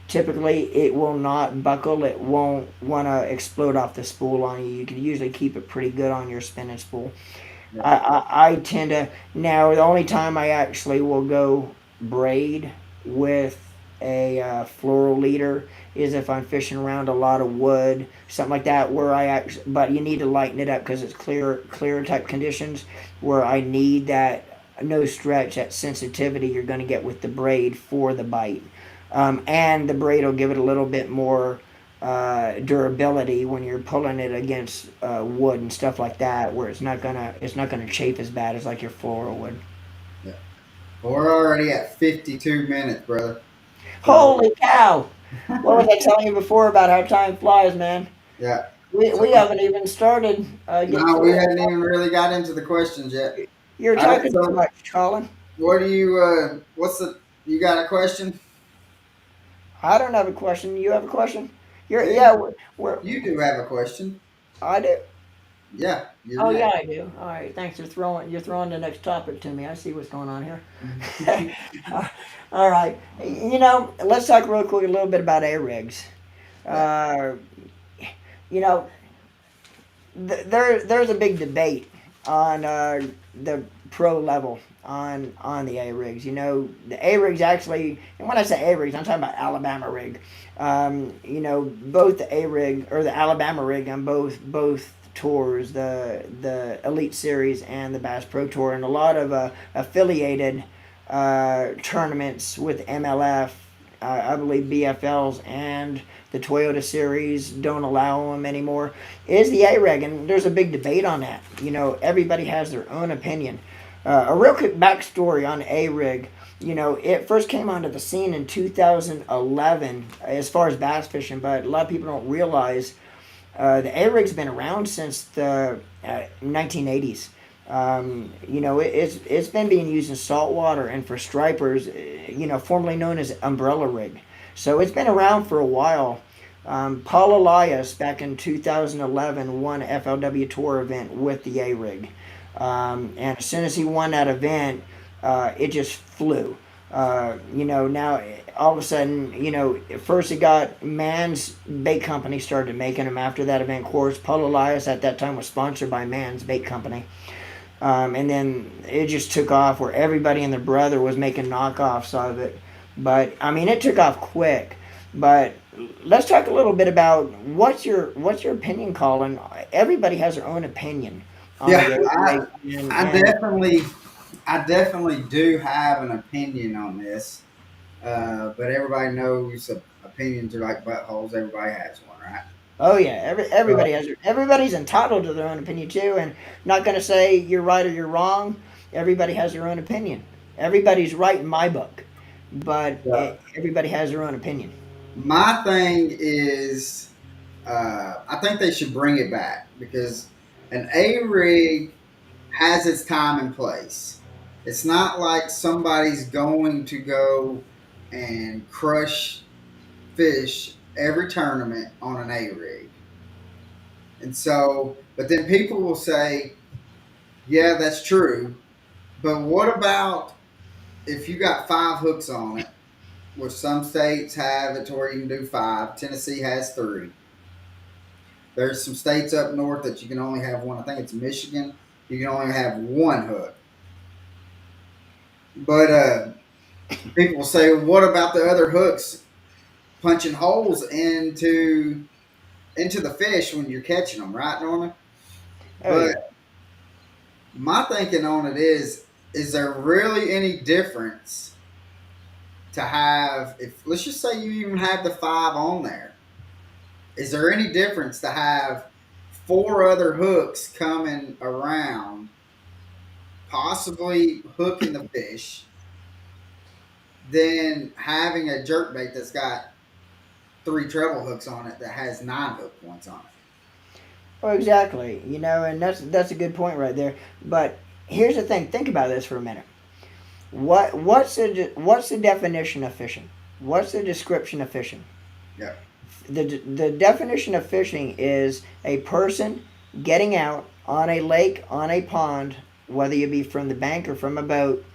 typically it will not buckle. It won't want to explode off the spool on you. You can usually keep it pretty good on your spinning spool.
Yeah.
I tend to now the only time I actually will go braid with a floral leader is if I'm fishing around a lot of wood, something like that, where I actually, but you need to lighten it up because it's clear type conditions where I need that no stretch, that sensitivity you're going to get with the braid for the bite. And the braid will give it a little bit more durability when you're pulling it against wood and stuff like that, where it's not gonna chafe as bad as like your floral would.
Yeah. Well, we're already at 52 minutes, brother. So,
Holy cow! What was I telling you before about how time flies, man?
yeah. So,
We haven't even started getting
no, we
through
hadn't
it.
even really got into the questions yet.
You're
All right.
talking too
So,
much, Colin.
what do you, you got a question?
I don't have a question. You have a question?
Yeah,
Yeah. We're
you do have a question.
I do.
Yeah, you're
Oh yeah,
next.
I do. All right, thanks. You're throwing the next topic to me. I see what's going on here. All right, let's talk real quick a little bit about A rigs.
Yeah.
Uh, you know, there's a big debate on the pro level on the A rigs. The A rigs actually, and when I say A rigs, I'm talking about Alabama rig. Both the A rig or the Alabama rig on both tours, the Elite Series and the Bass Pro Tour, and a lot of affiliated tournaments with MLF. I believe BFLs and the Toyota Series don't allow them anymore. Is the A-Reg, and there's a big debate on that. Everybody has their own opinion. A real quick backstory on A-Rig. It first came onto the scene in 2011 as far as bass fishing, but a lot of people don't realize the A-Rig's been around since the 1980s. It's been being used in saltwater and for stripers, formerly known as umbrella rig. So it's been around for a while. Paul Elias back in 2011 won a FLW Tour event with the A rig, and as soon as he won that event, it just flew. Now all of a sudden, first it got Mann's Bait Company started making them after that event. Of course, Paul Elias at that time was sponsored by Mann's Bait Company. And then it just took off where everybody and their brother was making knockoffs of it. But I mean, it took off quick. But let's talk a little bit about what's your opinion, Colin. Everybody has their own opinion on
Yeah,
the
I,
race, and,
I
and
definitely, I definitely do have an opinion on this. But everybody knows opinions are like buttholes. Everybody has one, right?
oh yeah,
Uh,
everybody's entitled to their own opinion too, and not going to say you're right or you're wrong. Everybody has their own opinion. Everybody's right in my book, but
yeah.
everybody has their own opinion.
My thing is, I think they should bring it back because an A rig has its time and place. It's not like somebody's going to go and crush fish every tournament on an A rig. And so, but then people will say, yeah, that's true. But what about if you got five hooks on it, which some states have it to where you can do five? Tennessee has three. There's some states up north that you can only have one. I think it's Michigan. You can only have one hook. But people say, what about the other hooks punching holes into the fish when you're catching them, right, Norman?
Oh yeah.
But my thinking on it is there really any difference to have, if let's just say you even have the 5 on there, is there any difference to have 4 other hooks coming around, possibly hooking the fish, than having a jerkbait that's got 3 treble hooks on it that has 9 hook points on it?
Well, exactly. And that's a good point right there. But here's the thing. Think about this for a minute. What's the definition of fishing? What's the description of fishing?
Yeah.
The definition of fishing is a person getting out on a lake, on a pond, whether you be from the bank or from a boat,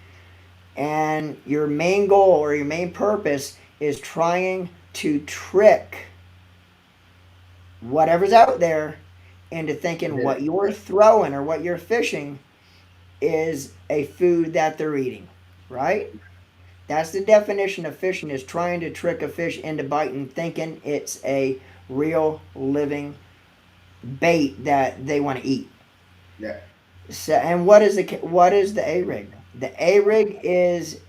and your main goal or your main purpose is trying to trick whatever's out there into thinking what you're throwing or what you're fishing is a food that they're eating, right? That's the definition of fishing, is trying to trick a fish into biting, thinking it's a real living bait that they want to eat.
Yeah.
So, and what is the A-rig? The A-rig is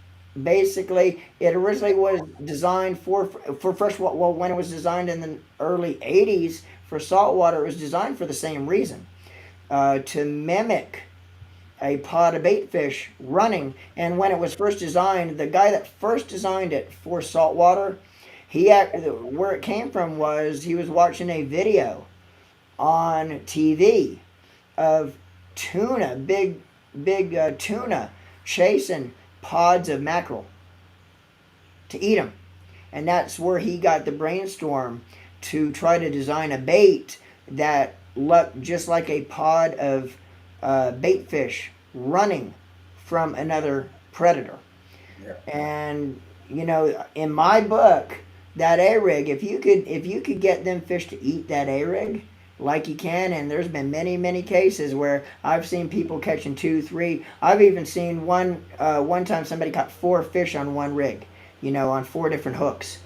basically, it originally was designed for first, well, when it was designed in the early 80s for saltwater, it was designed for the same reason, to mimic a pod of bait fish running. And when it was first designed, the guy that first designed it for saltwater, where it came from was he was watching a video on TV of tuna, big tuna chasing pods of mackerel to eat them. And that's where he got the brainstorm to try to design a bait that looked just like a pod of bait fish running from another predator.
Yeah.
And in my book, that A-rig, if you could get them fish to eat that A-rig like you can, and there's been many cases where I've seen people catching 2, 3. I've even seen one time somebody caught 4 fish on one rig, on 4 different hooks.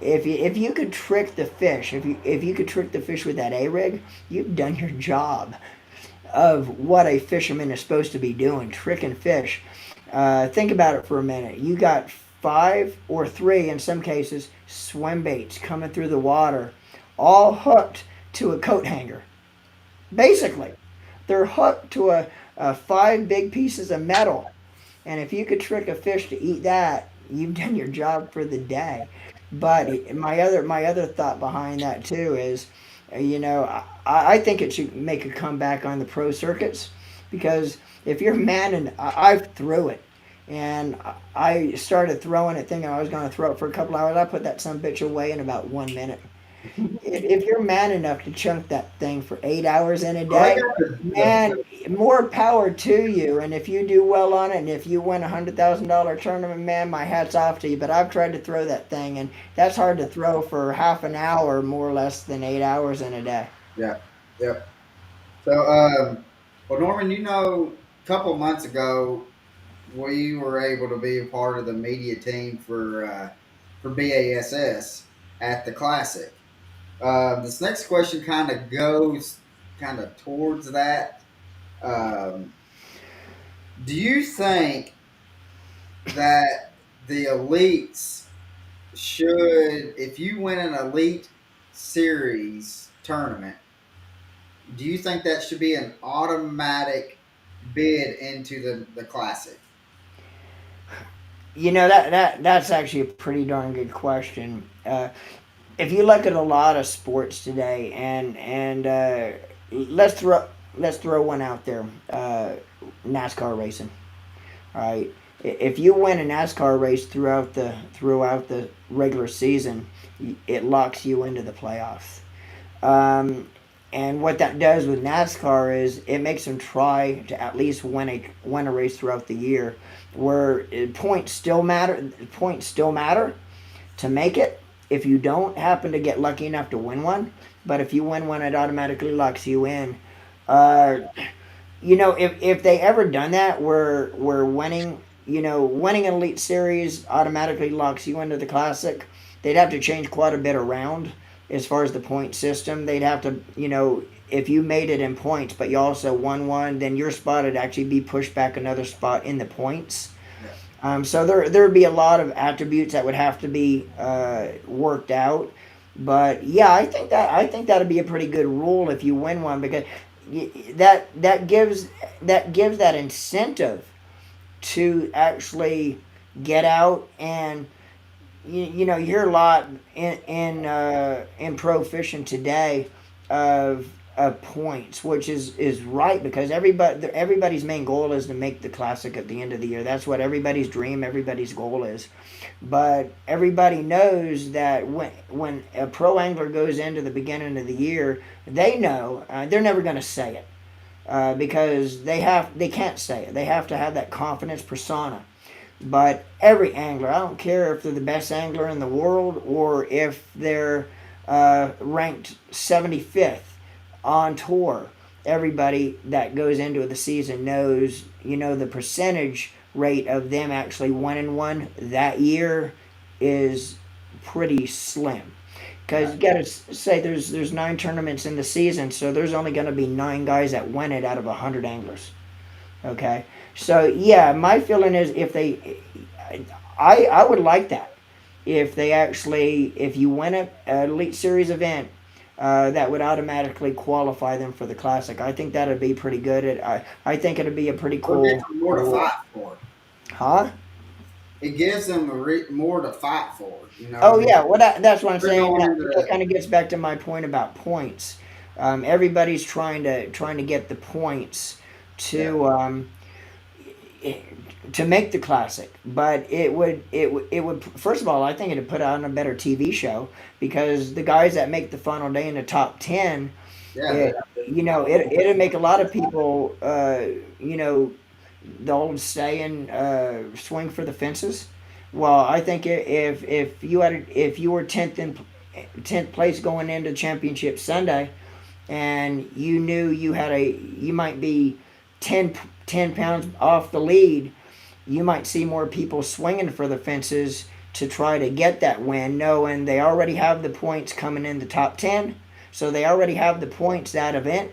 If you could trick the fish, if you could trick the fish with that A-rig, you've done your job of what a fisherman is supposed to be doing, tricking fish. Think about it for a minute. You got 5 or 3 in some cases swim baits coming through the water, all hooked to a coat hanger. Basically, they're hooked to a 5 big pieces of metal, and if you could trick a fish to eat that, you've done your job for the day. But my other thought behind that too is, I think it should make a comeback on the pro circuits, because if you're manning, I've threw it, and I started throwing it thinking I was going to throw it for a couple hours. I put that son bitch away in about 1 minute. If you're man enough to chunk that thing for 8 hours in a day, man, more power to you. And if you do well on it, and if you win $100,000 tournament, man, my hat's off to you. But I've tried to throw that thing, and that's hard to throw for half an hour, more or less than 8 hours in a day.
Yeah. Yep. So, well, Norman, a couple months ago, we were able to be a part of the media team for BASS at the Classic. This next question kind of goes towards that. Do you think that the elites should, if you win an elite series tournament, do you think that should be an automatic bid into the Classic?
That's actually a pretty darn good question. If you look at a lot of sports today, and let's throw one out there, NASCAR racing. All right, if you win a NASCAR race throughout the regular season, it locks you into the playoffs. And what that does with NASCAR is it makes them try to at least win a race throughout the year, where points still matter. Points still matter to make it. If you don't happen to get lucky enough to win one, but if you win one, it automatically locks you in. Uh, if they ever done that, where winning, winning an Elite Series automatically locks you into the Classic, they'd have to change quite a bit around as far as the point system. They'd have to, if you made it in points, but you also won one, then your spot would actually be pushed back another spot in the points. So there would be a lot of attributes that would have to be worked out. But yeah, I think that'd be a pretty good rule if you win one, because that gives that incentive to actually get out. And you hear a lot in pro fishing today of points, which is right, because everybody's main goal is to make the Classic at the end of the year. That's what everybody's dream, everybody's goal is. But everybody knows that when a pro angler goes into the beginning of the year, they know they're never going to say it, because they can't say it. They have to have that confidence persona. But every angler, I don't care if they're the best angler in the world or if they're ranked 75th on tour, everybody that goes into the season knows, the percentage rate of them actually winning one that year is pretty slim. Because you got to say there's 9 tournaments in the season, so there's only going to be 9 guys that win it out of 100 anglers. Okay, so yeah, my feeling is I would like that if you win an Elite Series event, that would automatically qualify them for the Classic. I think that'd be pretty good. I think it'd be a pretty cool.
It gives them more to fight for.
Huh?
It gives them more to fight for.
Oh yeah, well that's what I'm saying. That kind of gets back to my point about points. Everybody's trying to get the points to make the Classic, but it would first of all, I think it'd put on a better TV show, because the guys that make the final day in the top 10, it'd make a lot of people, the old saying, swing for the fences. Well, I think if you were 10th place going into Championship Sunday, and you knew you might be 10 pounds off the lead, you might see more people swinging for the fences to try to get that win, knowing they already have the points coming in the top 10, so they already have the points that event.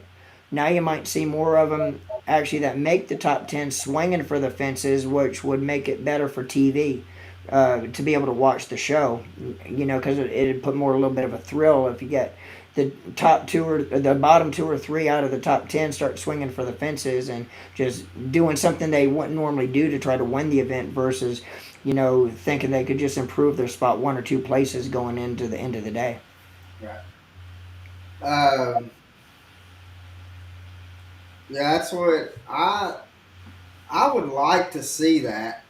Now you might see more of them actually that make the top 10 swinging for the fences, which would make it better for TV, to be able to watch the show, because it'd put a little bit of a thrill if you get the top 2 or the bottom 2 or 3 out of the top 10 start swinging for the fences and just doing something they wouldn't normally do to try to win the event, versus thinking they could just improve their spot 1 or 2 places going into the end of the day.
Right. Yeah, that's what I would like to see that.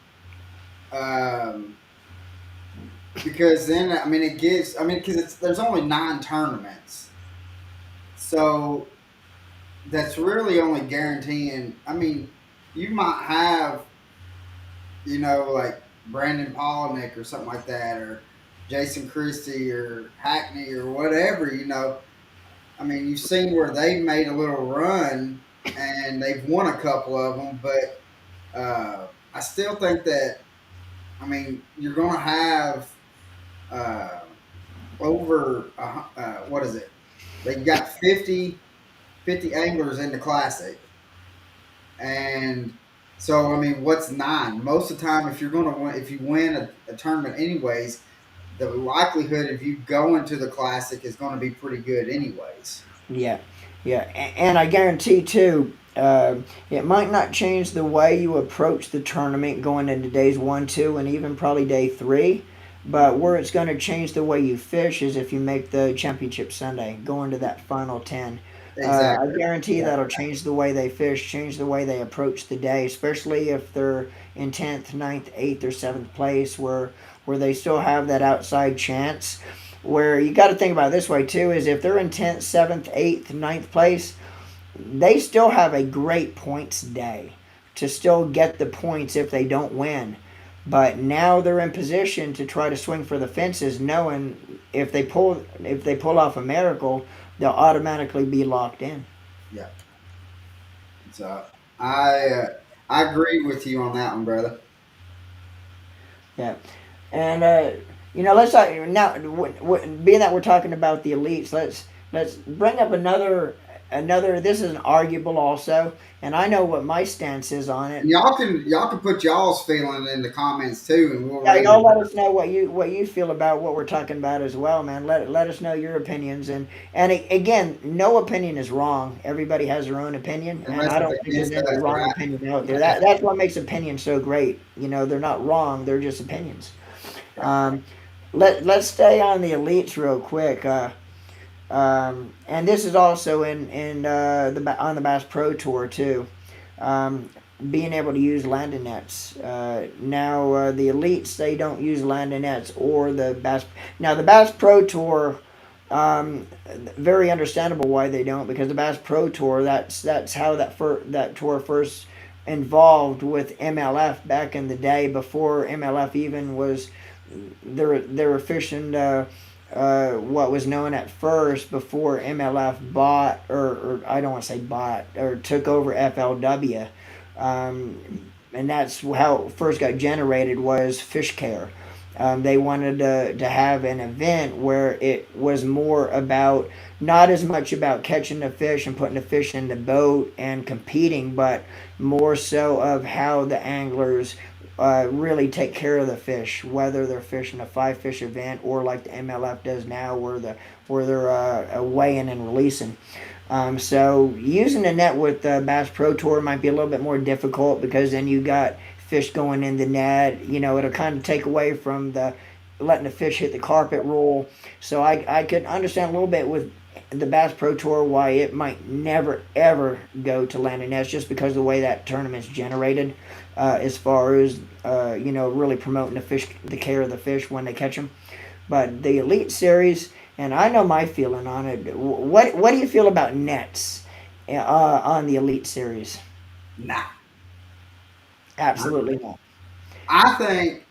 Because then, because there's only 9 tournaments, so that's really only guaranteeing. You might have, like Brandon Polnick or something like that, or Jason Christie or Hackney or whatever. You've seen where they've made a little run and they've won a couple of them, but I still think that, you're going to have over, what is it? They've got 50 anglers in the Classic. And so, what's 9? Most of the time, if you win a tournament anyways, the likelihood of you going to the Classic is going to be pretty good anyways.
Yeah. And I guarantee, too, it might not change the way you approach the tournament going into days 1, 2, and even probably day 3. But where it's going to change the way you fish is if you make the Championship Sunday, going to that final 10.
Exactly.
I guarantee that'll change the way they fish, change the way they approach the day, especially if they're in 10th, 9th, 8th, or 7th place, where they still have that outside chance. Where you got to think about it this way too, is if they're in 10th, 7th, 8th, 9th place, they still have a great points day to still get the points if they don't win. But now they're in position to try to swing for the fences, knowing if they pull off a miracle, they'll automatically be locked in.
Yeah. So I I agree with you on that one, brother.
Yeah, and let's talk now. Being that we're talking about the elites, let's bring up another. This is an arguable also, and I know what my stance is on it.
And y'all can put y'all's feeling in the comments too, and we'll
Yeah,
read
y'all
them.
let us know what you feel about what we're talking about as well, man. Let us know your opinions, and again, no opinion is wrong. Everybody has their own opinion, and
Unless
I
it's
don't think there's
against
any
us,
wrong
right?
opinion out there. That's what makes opinions so great. They're not wrong; they're just opinions.
Right.
Um, let's stay on the elites real quick. And this is also in on the Bass Pro Tour too. Um, Being able to use landing nets. Now the elites they don't use landing nets or the Bass. Now the Bass Pro Tour. Um, Very understandable why they don't, because the Bass Pro Tour that's how that tour first involved with MLF back in the day, before MLF even was. They were fishing what was known at first, before MLF bought, or I don't want to say bought, or took over FLW. Um, and that's how it first got generated, was fish care. They wanted to have an event where it was more about, not as much about catching the fish and putting the fish in the boat and competing, but more so of how the anglers really take care of the fish, whether they're fishing a 5 fish event or like the MLF does now, where they're weighing and releasing. So using the net with Bass Pro Tour might be a little bit more difficult, because then you got fish going in the net. It'll kind of take away from the letting the fish hit the carpet rule. So I could understand a little bit with the Bass Pro Tour why it might never ever go to landing nets, just because of the way that tournament's generated, as far as really promoting the care of the fish when they catch them. But the Elite Series, and I know my feeling on it. What do you feel about nets on the Elite Series?
Nah.
Absolutely not.
I think,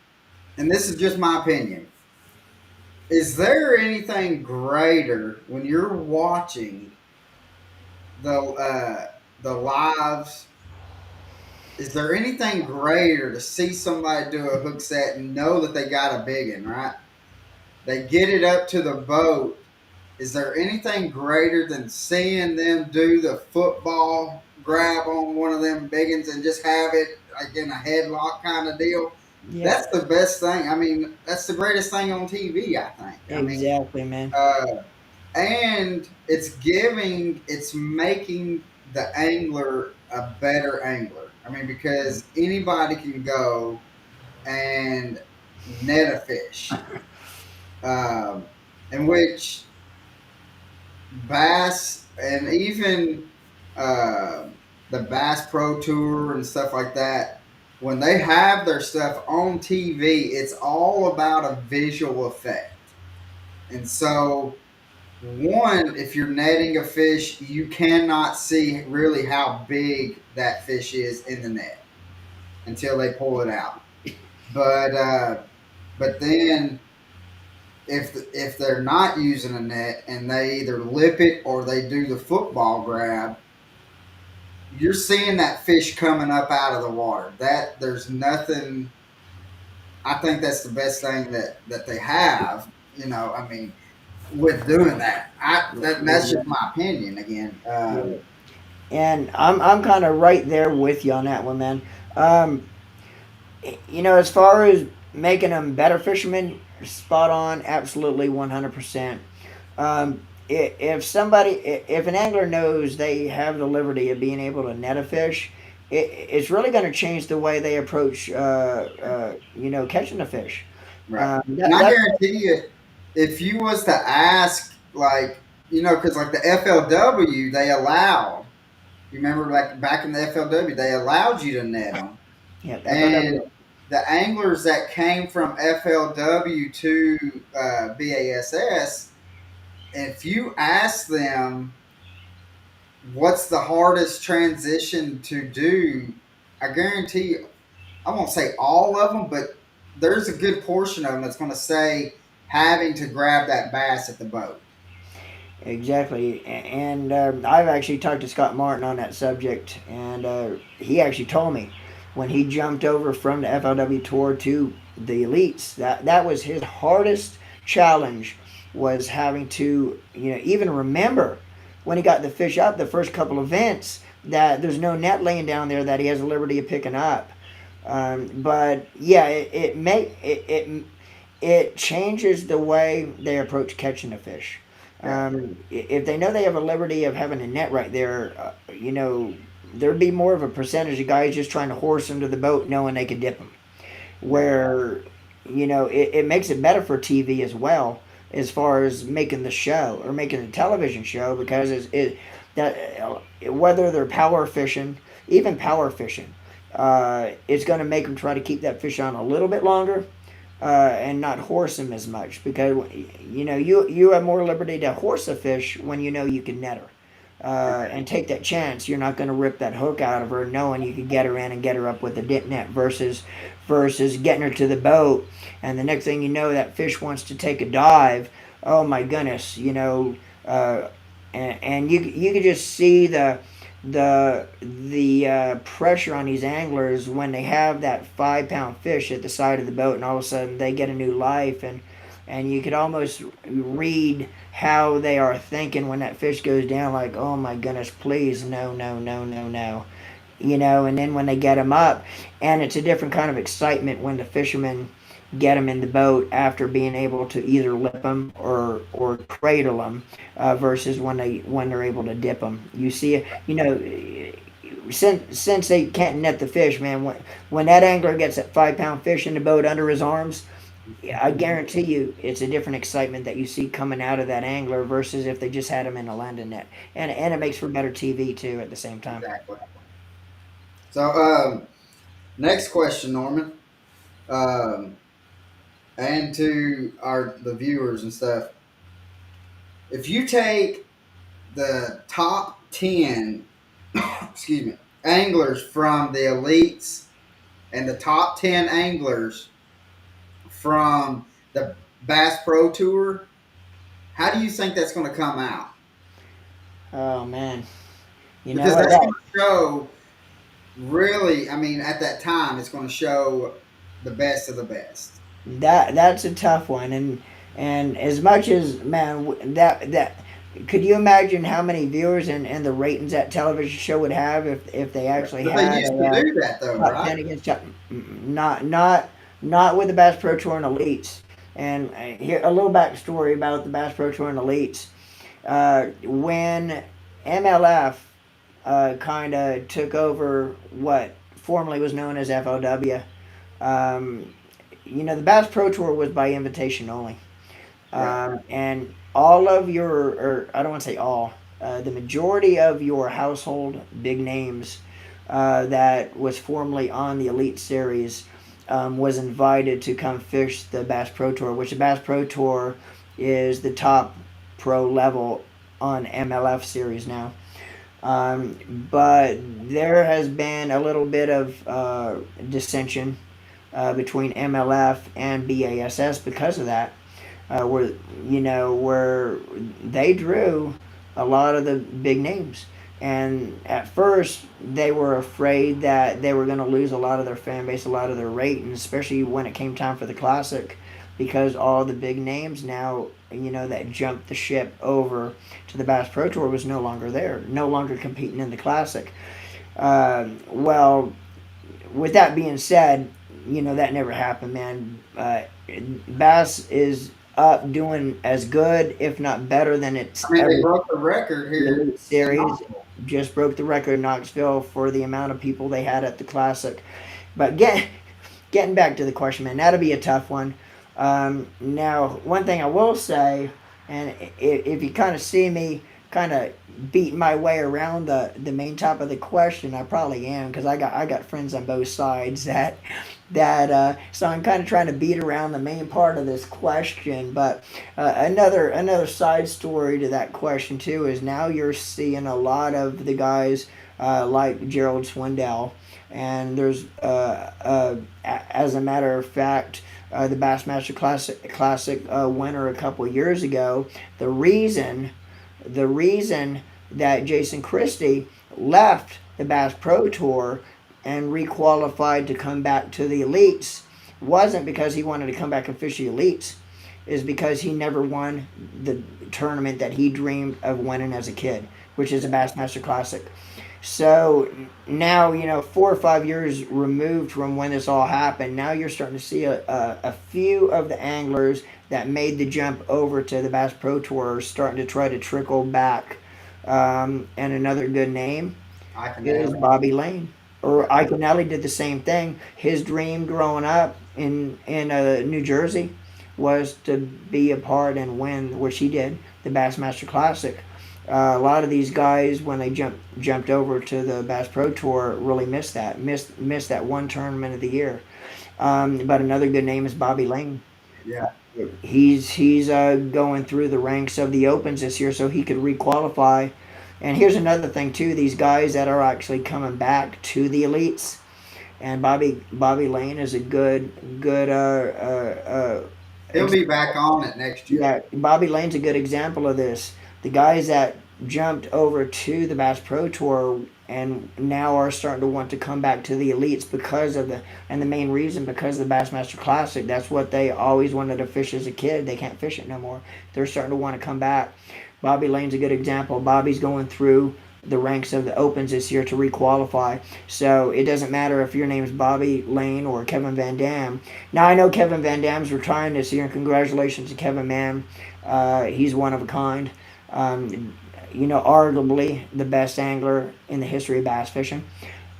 and this is just my opinion, is there anything greater when you're watching the lives? Is there anything greater to see somebody do a hook set and know that they got a big one, right? They get it up to the boat. Is there anything greater than seeing them do the football grab on one of them big ones and just have it like in a headlock kind of deal?
Yeah,
That's the best thing. I mean, that's the greatest thing on TV, I think. I mean,
exactly, man.
and it's making the angler a better angler. I mean, because anybody can go and net a fish, um, in which bass and even uh, the Bass Pro Tour and stuff like that, when they have their stuff on TV, it's all about a visual effect. And so, one, if you're netting a fish, you cannot see really how big that fish is in the net until they pull it out. But then if they're not using a net and they either lip it or they do the football grab, you're seeing that fish coming up out of the water. That there's nothing. I think that's the best thing that they have. I mean, with doing that, that's just my opinion. Again,
And I'm kind of right there with you on that one, man. Um, as far as making them better fishermen, spot on, absolutely 100%. If an angler knows they have the liberty of being able to net a fish, it's really going to change the way they approach, catching a fish.
right. And
That,
I
that's
guarantee you, if you was to ask, like, because like the FLW, they allowed. You remember, like back in the FLW, they allowed you to net them,
Yeah,
and
FLW.
the anglers that came from FLW to BASS, if you ask them what's the hardest transition to do, I guarantee you, I won't say all of them, but there's a good portion of them that's going to say having to grab that bass at the boat.
Exactly, and I've actually talked to Scott Martin on that subject, and he actually told me when he jumped over from the FLW tour to the elites that was his hardest challenge, was having to even remember when he got the fish up the first couple events that there's no net laying down there that he has the liberty of picking up. But yeah, it changes the way they approach catching a fish. If they know they have a liberty of having a net right there, there'd be more of a percentage of guys just trying to horse them to the boat knowing they could dip them. Where, it makes it better for TV as well, as far as making the show or making the television show, because whether they're power fishing, even power fishing, it's going to make them try to keep that fish on a little bit longer, and not horse him as much, because you have more liberty to horse a fish when you know you can net her, and take that chance. You're not going to rip that hook out of her knowing you could get her in and get her up with a dip net, versus getting her to the boat, and the next thing you know that fish wants to take a dive. Oh my goodness, and you could just see the pressure on these anglers when they have that 5 pound fish at the side of the boat, and all of a sudden they get a new life, and you could almost read how they are thinking when that fish goes down, like, oh my goodness, please, no, no, no, no, no, and then when they get them up, and it's a different kind of excitement when the fishermen get them in the boat after being able to either lip them or cradle them, versus when they're able to dip them. You see, since they can't net the fish, man, when that angler gets that 5 pound fish in the boat under his arms, I guarantee you it's a different excitement that you see coming out of that angler versus if they just had him in a landing net, and it makes for better TV too at the same time.
Exactly. So, next question, Norman. Um, and to the viewers and stuff. If you take the top 10, excuse me, anglers from the elites and the top 10 anglers from the Bass Pro Tour, how do you think that's going to come out?
Oh man,
because that's going to show. Really, I mean, at that time, it's going to show the best of the best.
That's a tough one, and as much as, man, that could you imagine how many viewers and the ratings that television show would have if they actually
but
had
they used to do that though,
top
right?
10 against not with the Bass Pro Tour and elites. And here a little backstory about the Bass Pro Tour and elites. When MLF kind of took over what formerly was known as FLW. The Bass Pro Tour was by invitation only. And all of or I don't want to say all, the majority of your household big names that was formerly on the Elite Series was invited to come fish the Bass Pro Tour, which the Bass Pro Tour is the top pro level on MLF Series now. But there has been a little bit of dissension between MLF and BASS because of that, where they drew a lot of the big names. And at first, they were afraid that they were going to lose a lot of their fan base, a lot of their ratings, especially when it came time for the Classic, because all the big names now, that jumped the ship over to the Bass Pro Tour was no longer there, no longer competing in the Classic. Well, with that being said, that never happened, man. Bass is up doing as good, if not better, than it's
they broke the record here.
The Series just broke the record in Knoxville for the amount of people they had at the Classic. But getting back to the question, man, that'll be a tough one. Now, one thing I will say, and if you kind of see me kind of beating my way around the main top of the question, I probably am, because I got friends on both sides that so I'm kind of trying to beat around the main part of this question. But another side story to that question too is now you're seeing a lot of the guys like Gerald Swindell, and there's as a matter of fact, the Bassmaster Classic winner a couple years ago. The reason the reason that Jason Christie left the Bass Pro Tour and requalified to come back to the elites wasn't because he wanted to come back and fish the elites, is because he never won the tournament that he dreamed of winning as a kid, which is a Bassmaster Classic. So now, 4 or 5 years removed from when this all happened, now you're starting to see a few of the anglers that made the jump over to the Bass Pro Tour starting to try to trickle back. And another good name is Bobby Lane. Or Iconelli did the same thing. His dream growing up in New Jersey was to be a part and win, which he did, the Bassmaster Classic. A lot of these guys, when they jumped over to the Bass Pro Tour, really missed that one tournament of the year. But another good name is Bobby Lane.
Yeah.
He's going through the ranks of the opens this year, so he could requalify. And here's another thing too: these guys that are actually coming back to the elites, and Bobby Lane is a good.
He'll be back on it next year.
Yeah, Bobby Lane's a good example of this. The guys that jumped over to the Bass Pro Tour and now are starting to want to come back to the elites because of the main reason because of the Bassmaster Classic. That's what they always wanted to fish as a kid. They can't fish it no more. They're starting to want to come back. Bobby Lane's a good example. Bobby's going through the ranks of the opens this year to requalify. So it doesn't matter if your name is Bobby Lane or Kevin Van Dam. Now I know Kevin Van Dam's retiring this year, and congratulations to Kevin, man. He's one of a kind. Arguably the best angler in the history of bass fishing.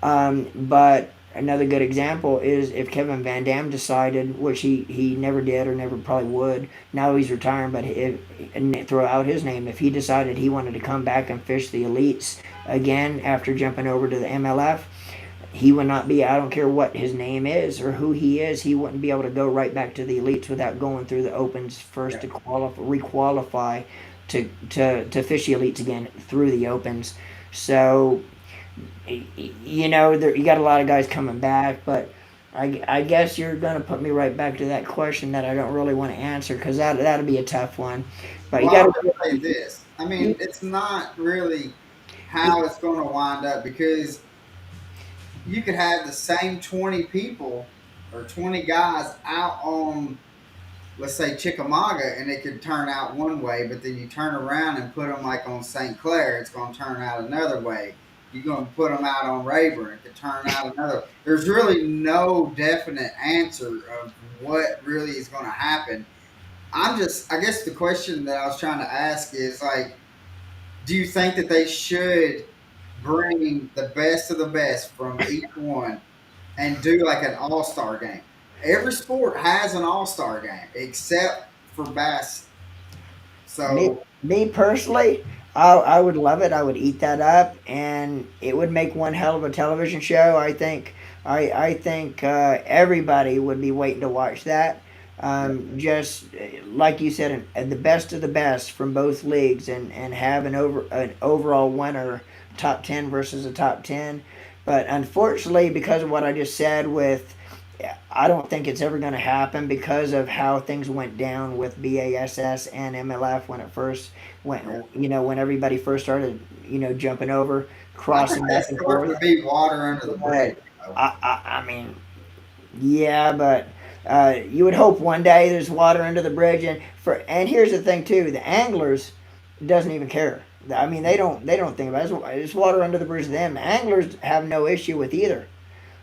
But another good example is if Kevin Van Dam decided, which he never did or never probably would, now he's retiring, but throw out his name, if he decided he wanted to come back and fish the elites again after jumping over to the MLF, he would not be, I don't care what his name is or who he is, he wouldn't be able to go right back to the elites without going through the opens first to requalify to fish the elites again through the opens. So you got a lot of guys coming back, but I guess you're going to put me right back to that question that I don't really want to answer because that'll be a tough one. But
you got to say this. I mean, it's not really how it's going to wind up because you could have the same 20 people or 20 guys out on, let's say, Chickamauga, and it could turn out one way, but then you turn around and put them like on St. Clair, it's going to turn out another way. You're going to put them out on Rayburn, it could turn out another. There's really no definite answer of what really is going to happen. I guess the question that I was trying to ask is like, do you think that they should bring the best of the best from each one and do like an all-star game? Every sport has an all-star game except for bass. So
me personally, I would love it. I would eat that up, and it would make one hell of a television show. I think everybody would be waiting to watch that. Just like you said, the best of the best from both leagues, and have an overall winner, top 10 versus a top 10. But unfortunately, because of what I just said, I don't think it's ever going to happen because of how things went down with BASS and MLF when it first went. When everybody first started, jumping over, crossing back and forth.
Would be water under the bridge.
I mean, yeah, but you would hope one day there's water under the bridge, and here's the thing too: the anglers doesn't even care. I mean, they don't think about it. It's water under the bridge to them. The anglers have no issue with either,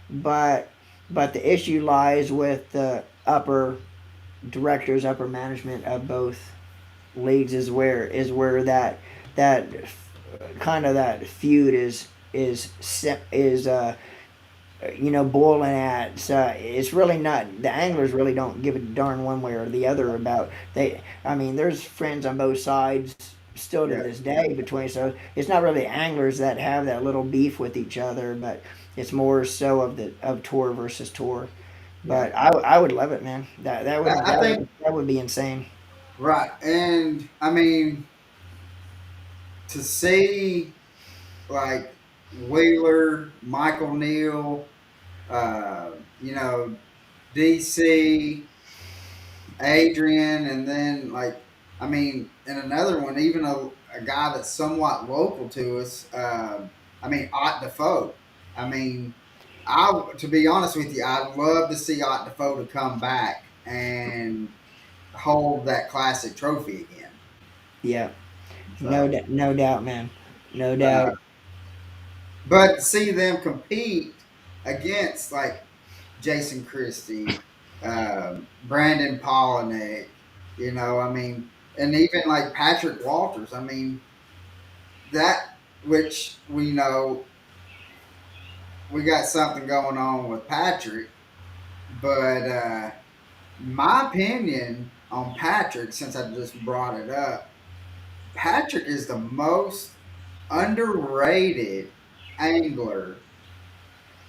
but the issue lies with the upper directors, upper management of both leagues is where that kind of that feud is boiling at. So it's really not, the anglers really don't give a darn one way or the other about there's friends on both sides still to this day between, so it's not really anglers that have that little beef with each other, but it's more so of tour versus tour. But I would love it, man. That would be insane.
Right. And I mean, to see like Wheeler, Michael Neal, DC, Adrian, and then like I mean, and another one, even a guy that's somewhat local to us. I mean, Ott Defoe. I mean, to be honest with you, I'd love to see Ott Defoe to come back and hold that classic trophy again.
Yeah,
So,
no doubt, man, no
uh,
doubt.
but to see them compete against like Jason Christie, Brandon Polinick, I mean, and even like Patrick Walters. I mean, that which we know we got something going on with Patrick, but my opinion on Patrick, since I just brought it up, Patrick is the most underrated angler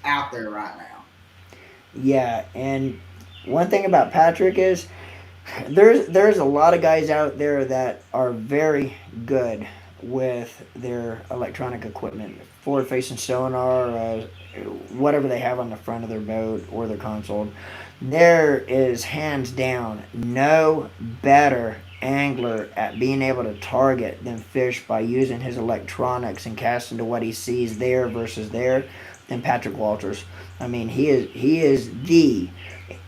out there right now.
Yeah, and one thing about Patrick is there's a lot of guys out there that are very good with their electronic equipment, forward facing sonar, whatever they have on the front of their boat or their console. There is hands down no better angler at being able to target than fish by using his electronics and casting to what he sees there versus there than Patrick Walters. I mean, he is the,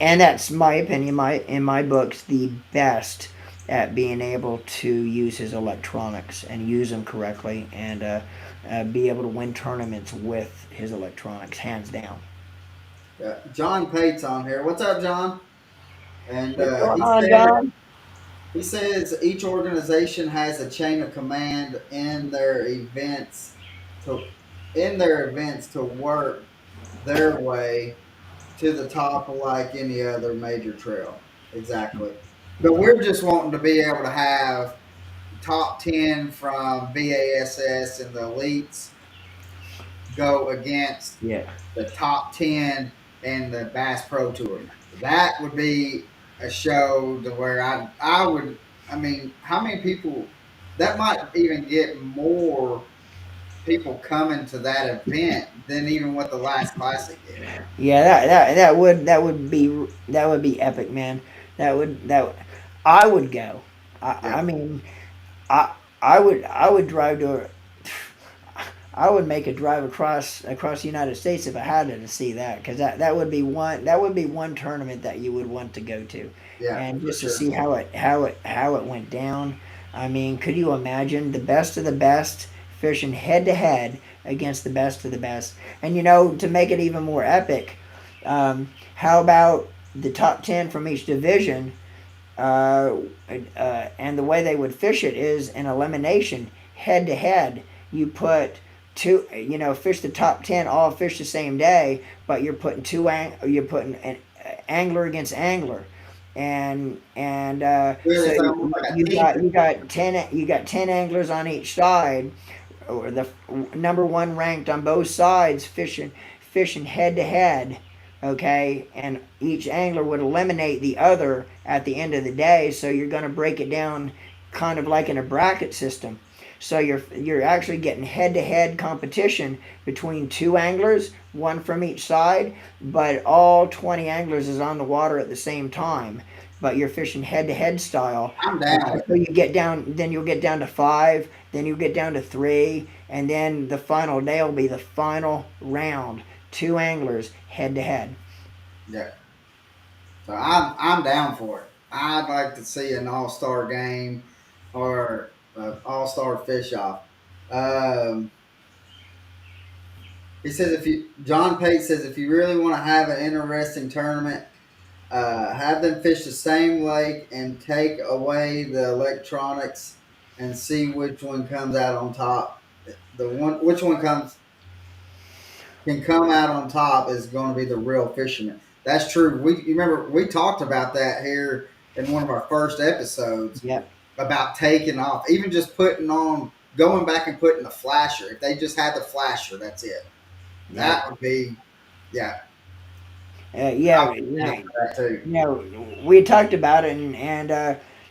and that's my opinion, in my books, the best at being able to use his electronics and use them correctly and be able to win tournaments with his electronics, hands down.
John Pate's on here. What's up, John? And
What's going on, John?
he says each organization has a chain of command to in their events to work their way to the top like any other major trail. Exactly. But we're just wanting to be able to have top 10 from BASS and the elites go against
Yeah.
the top 10 in the Bass Pro Tour. That would be a show to where I would, I mean, how many people, that might even get more people coming to that event than even what the last classic did.
Yeah, that would be epic, man. I would go. I
Yeah.
mean, I I would drive to. I would make a drive across the United States if I had to see that, because that would be one tournament that you would want to go to,
Yeah,
and
for
just to
sure.
see how it went down. I mean, could you imagine the best of the best fishing head to head against the best of the best? And to make it even more epic, how about the top 10 from each division? uh, and the way they would fish it is an elimination head to head. You put two, fish the top 10, all fish the same day, but you're putting an angler against angler, and
Really,
so
it's almost like a
you
team.
got 10 anglers on each side, or the number one ranked on both sides fishing head to head. Okay, and each angler would eliminate the other at the end of the day. So you're going to break it down kind of like in a bracket system. So you're actually getting head to head competition between two anglers, one from each side, but all 20 anglers is on the water at the same time. But you're fishing head to head style.
I'm down with
So
it.
you get down, then you'll get down to five, then you'll get down to three, and then the final day will be the final round. Two anglers head to head.
Yeah. So I'm down for it. I'd like to see an all star game or an all star fish off. Um, he says if you John Pate says if you really want to have an interesting tournament, have them fish the same lake and take away the electronics and see which one comes out on top. Which one can come out on top is going to be the real fisherman. That's true. You remember we talked about that here in one of our first episodes
Yep.
about taking off, even just putting on, going back and putting the flasher. If they just had the flasher, that's it.
Yep.
That would be, yeah,
Yeah.
I'll be down for that too.
We talked about it,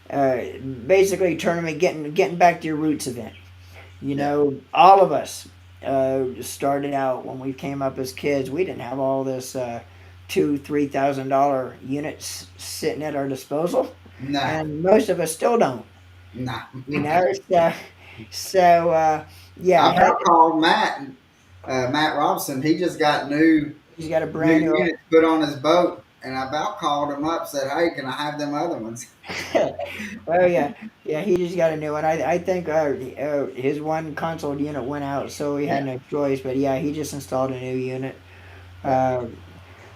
and basically tournament, getting back to your roots event.
Yeah,
All of us started out when we came up as kids. We didn't have all this $2,000-3,000 units sitting at our disposal,
nah,
and most of us still don't.
Nah.
You know, so yeah,
I about called Matt Robson. He just got
he's got a
new
brand new.
units put on his boat, and I about called him up, said, "Hey, can I have them other ones?"
Oh yeah, yeah. He just got a new one. I think his one console unit went out, so he had
Yeah,
no choice. But yeah, he just installed a new unit.
yeah,
Uh,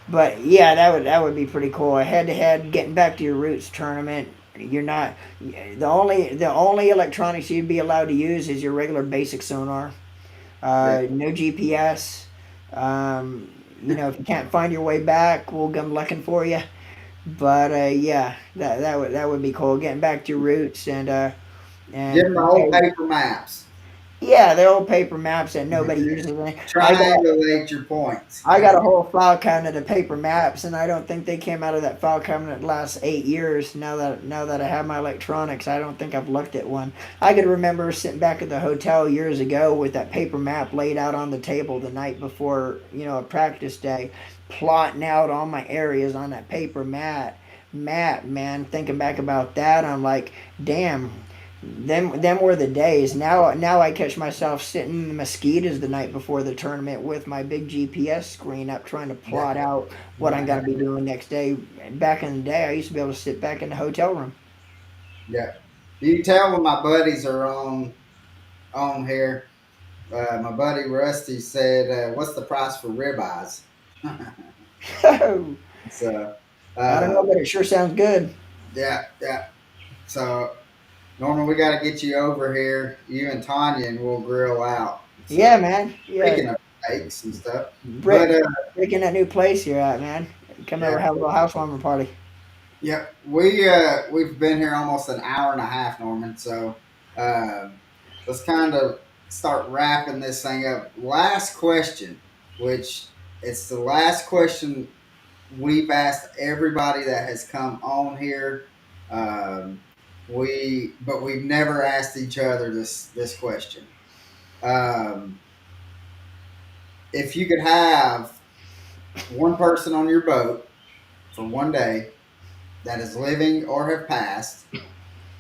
but yeah, that would be pretty cool. Head to head, getting back to your roots tournament. You're not the only electronics you'd be allowed to use is your regular basic sonar.
yeah.
No GPS. If you can't find your way back, we'll come looking for you. But yeah, that would be cool. Getting back to your roots
Give
and
him the old paper maps.
yeah, they're old paper maps that nobody uses.
Triangulate your points.
I got a whole file cabinet of paper maps, and I don't think they came out of that file cabinet the last 8 years. Now that I have my electronics, I don't think I've looked at one. I could remember sitting back at the hotel years ago with that paper map laid out on the table the night before, a practice day, plotting out all my areas on that paper map, man. Thinking back about that, I'm like, damn, them were the days. Now I catch myself sitting in the mosquitoes the night before the tournament with my big GPS screen up, trying to plot out what I'm gonna be doing next day. Back in the day, I used to be able to sit back in the hotel room.
Yeah. You can tell when my buddies are on here. My buddy Rusty said, "What's the price for ribeyes?"
I
So,
don't know,
uh,
but it sure sounds good.
yeah, yeah. So, Norman, we got to get you over here, you and Tanya, and we'll grill out.
Yeah,
So,
man. Yeah,
speaking of steaks and stuff, but
Brick, breaking that new place you're at, man. Come over,
yeah,
have a little housewarming party.
yeah, we've been here almost an hour and a half, Norman. So, um, let's kind of start wrapping this thing up. Last question, which it's the last question we've asked everybody that has come on here. Um, but we've never asked each other this question. Um, if you could have one person on your boat for one day that is living or have passed,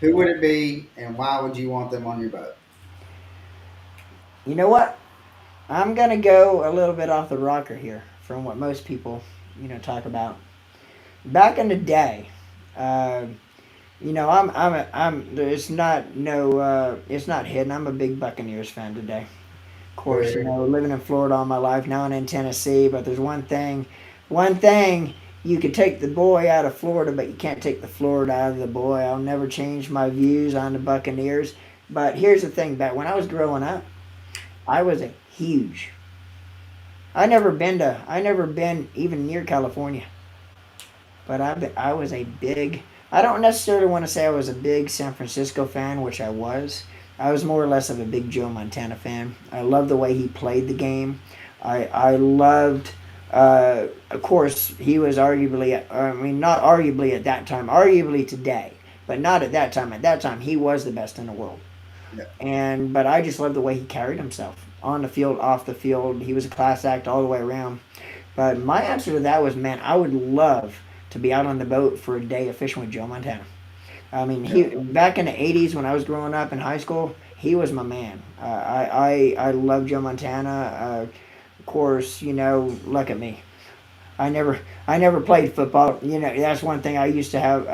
who would it be, and why would you want them on your boat?
You know what? I'm gonna go a little bit off the rocker here from what most people, talk about. Back in the day, uh, it's not no, it's not hidden. I'm a big Buccaneers fan today. Of course, living in Florida all my life, now I'm in Tennessee. But there's one thing you could take the boy out of Florida, but you can't take the Florida out of the boy. I'll never change my views on the Buccaneers. But here's the thing: back when I was growing up, I was a huge. I never been even near California, but I was a big. I don't necessarily want to say I was a big San Francisco fan, which I was. I was more or less of a big Joe Montana fan. I loved the way he played the game. I loved. Of course, he was arguably. I mean, not arguably at that time. Arguably today, but not at that time. At that time, he was the best in the world.
Yeah,
But I just loved the way he carried himself on the field, off the field. He was a class act all the way around. But my answer to that was, man, I would love to be out on the boat for a day of fishing with Joe Montana. I mean,
yeah,
he back in the '80s when I was growing up in high school, he was my man. I love Joe Montana. Of course, look at me. I never played football. That's one thing I used to have.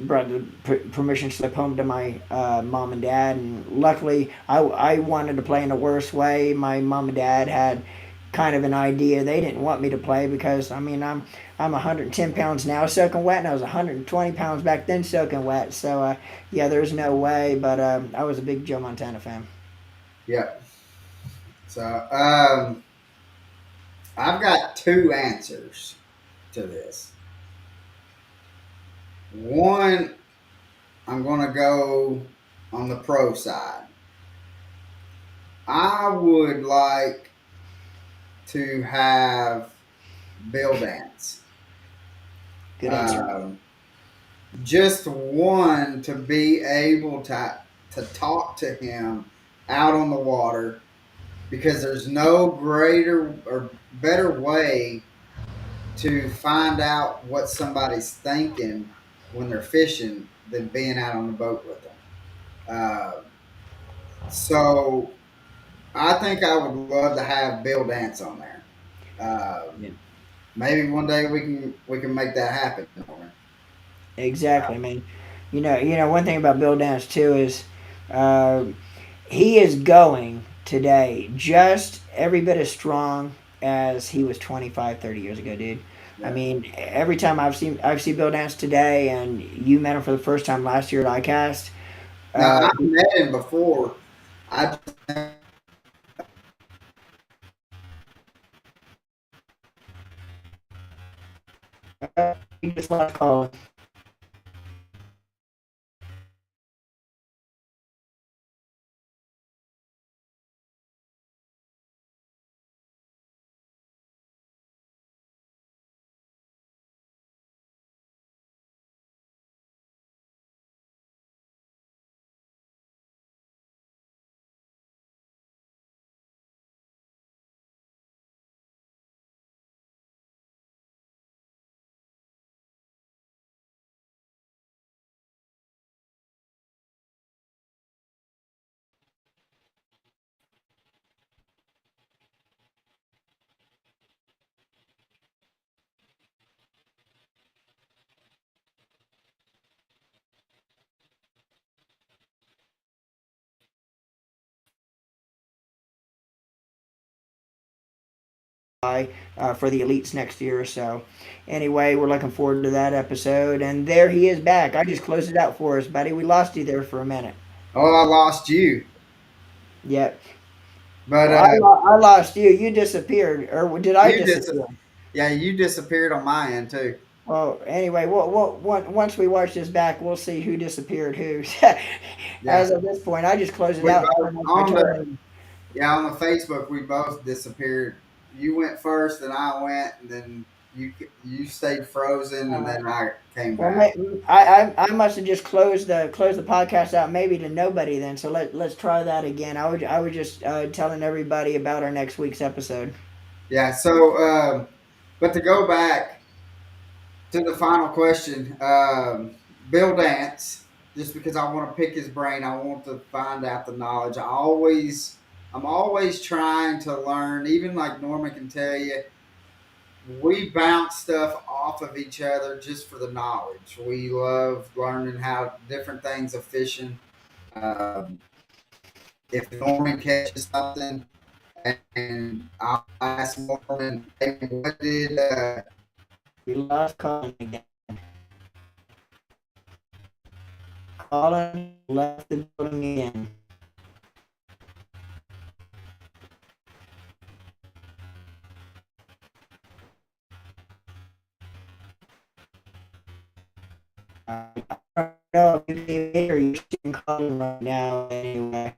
Brought the permission slip home to my mom and dad, and luckily I wanted to play in the worst way. My mom and dad had kind of an idea. They didn't want me to play because I mean I'm 110 pounds now soaking wet, and I was 120 pounds back then soaking wet. So yeah, there's no way. But I was a big Joe Montana fan.
yeah. So, I've got two answers to this. One, I'm going to go on the pro side. I would like to have Bill Dance.
Good answer.
Um, just one to be able to talk to him out on the water, because there's no greater or better way to find out what somebody's thinking when they're fishing than being out on the boat with them. Uh, so I think I would love to have Bill Dance on there.
Yeah.
Maybe one day we can make that happen, Norman.
Exactly, man. One thing about Bill Dance too is uh, he is going today just every bit as strong as he was 25, 30 years ago, dude. I
Yeah.
mean, every time I've seen Bill Dance today, and you met him for the first time last year at ICAST.
Now
Uh,
I met him before. I
he just lost Colin. For the elites next year. So, anyway, we're looking forward to that episode. And there he is back. I just closed it out for us, buddy. We lost you there for a minute.
I lost you,
Yep.
but
Well, I lost you. You disappeared, or did I
you dis
disappear?
yeah you disappeared on my end too.
Well, anyway, once we watch this back, we'll see who disappeared who.
Yeah,
As of this point, I just closed it
we
out.
both
I
on
told
the
him,
yeah on the Facebook we both disappeared. You went first, and I went, and then you stayed frozen, and
uh,
then I came
well,
back.
I must have just closed the podcast out maybe to nobody then. So let's try that again. I was just telling everybody about our next week's episode.
Yeah. So, but to go back to the final question, Bill Dance. Just because I want to pick his brain, I want to find out the knowledge. I'm always trying to learn. Even like Norman can tell you, we bounce stuff off of each other just for the knowledge. We love learning how different things of fishing. Um, if Norman catches something, and I'll ask Norman, hey, what did
We lost Colin again. Colin left the building again. I don't know if you can hear you seeing Colin right now. Anyway.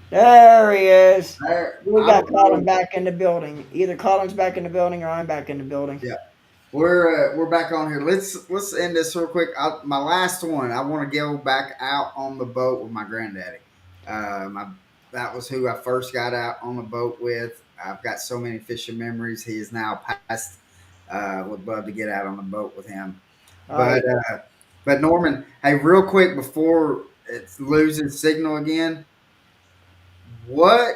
There he is.
there?
We
I
got
don't
Colin
know.
back in the building. Either Colin's back in the building or I'm back in the building.
Yeah. We're back on here. Let's end this real quick. My last one. I want to go back out on the boat with my granddaddy. My that was who I first got out on the boat with. I've got so many fishing memories. He is now passed. Would love to get out on the boat with him.
Uh,
But Norman, hey, real quick before it loses signal again, what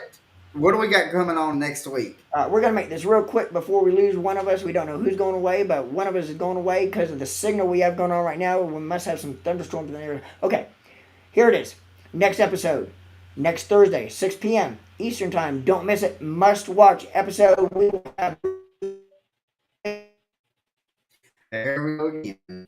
what do we got coming on next week?
we're gonna make this real quick before we lose one of us. We don't know who's going away, but one of us is going away because of the signal we have going on right now. We must have some thunderstorms in the area. Okay, here it is. Next episode, next Thursday, 6 p.m. Eastern time. Don't miss it. Must watch episode. We will have
There we go again.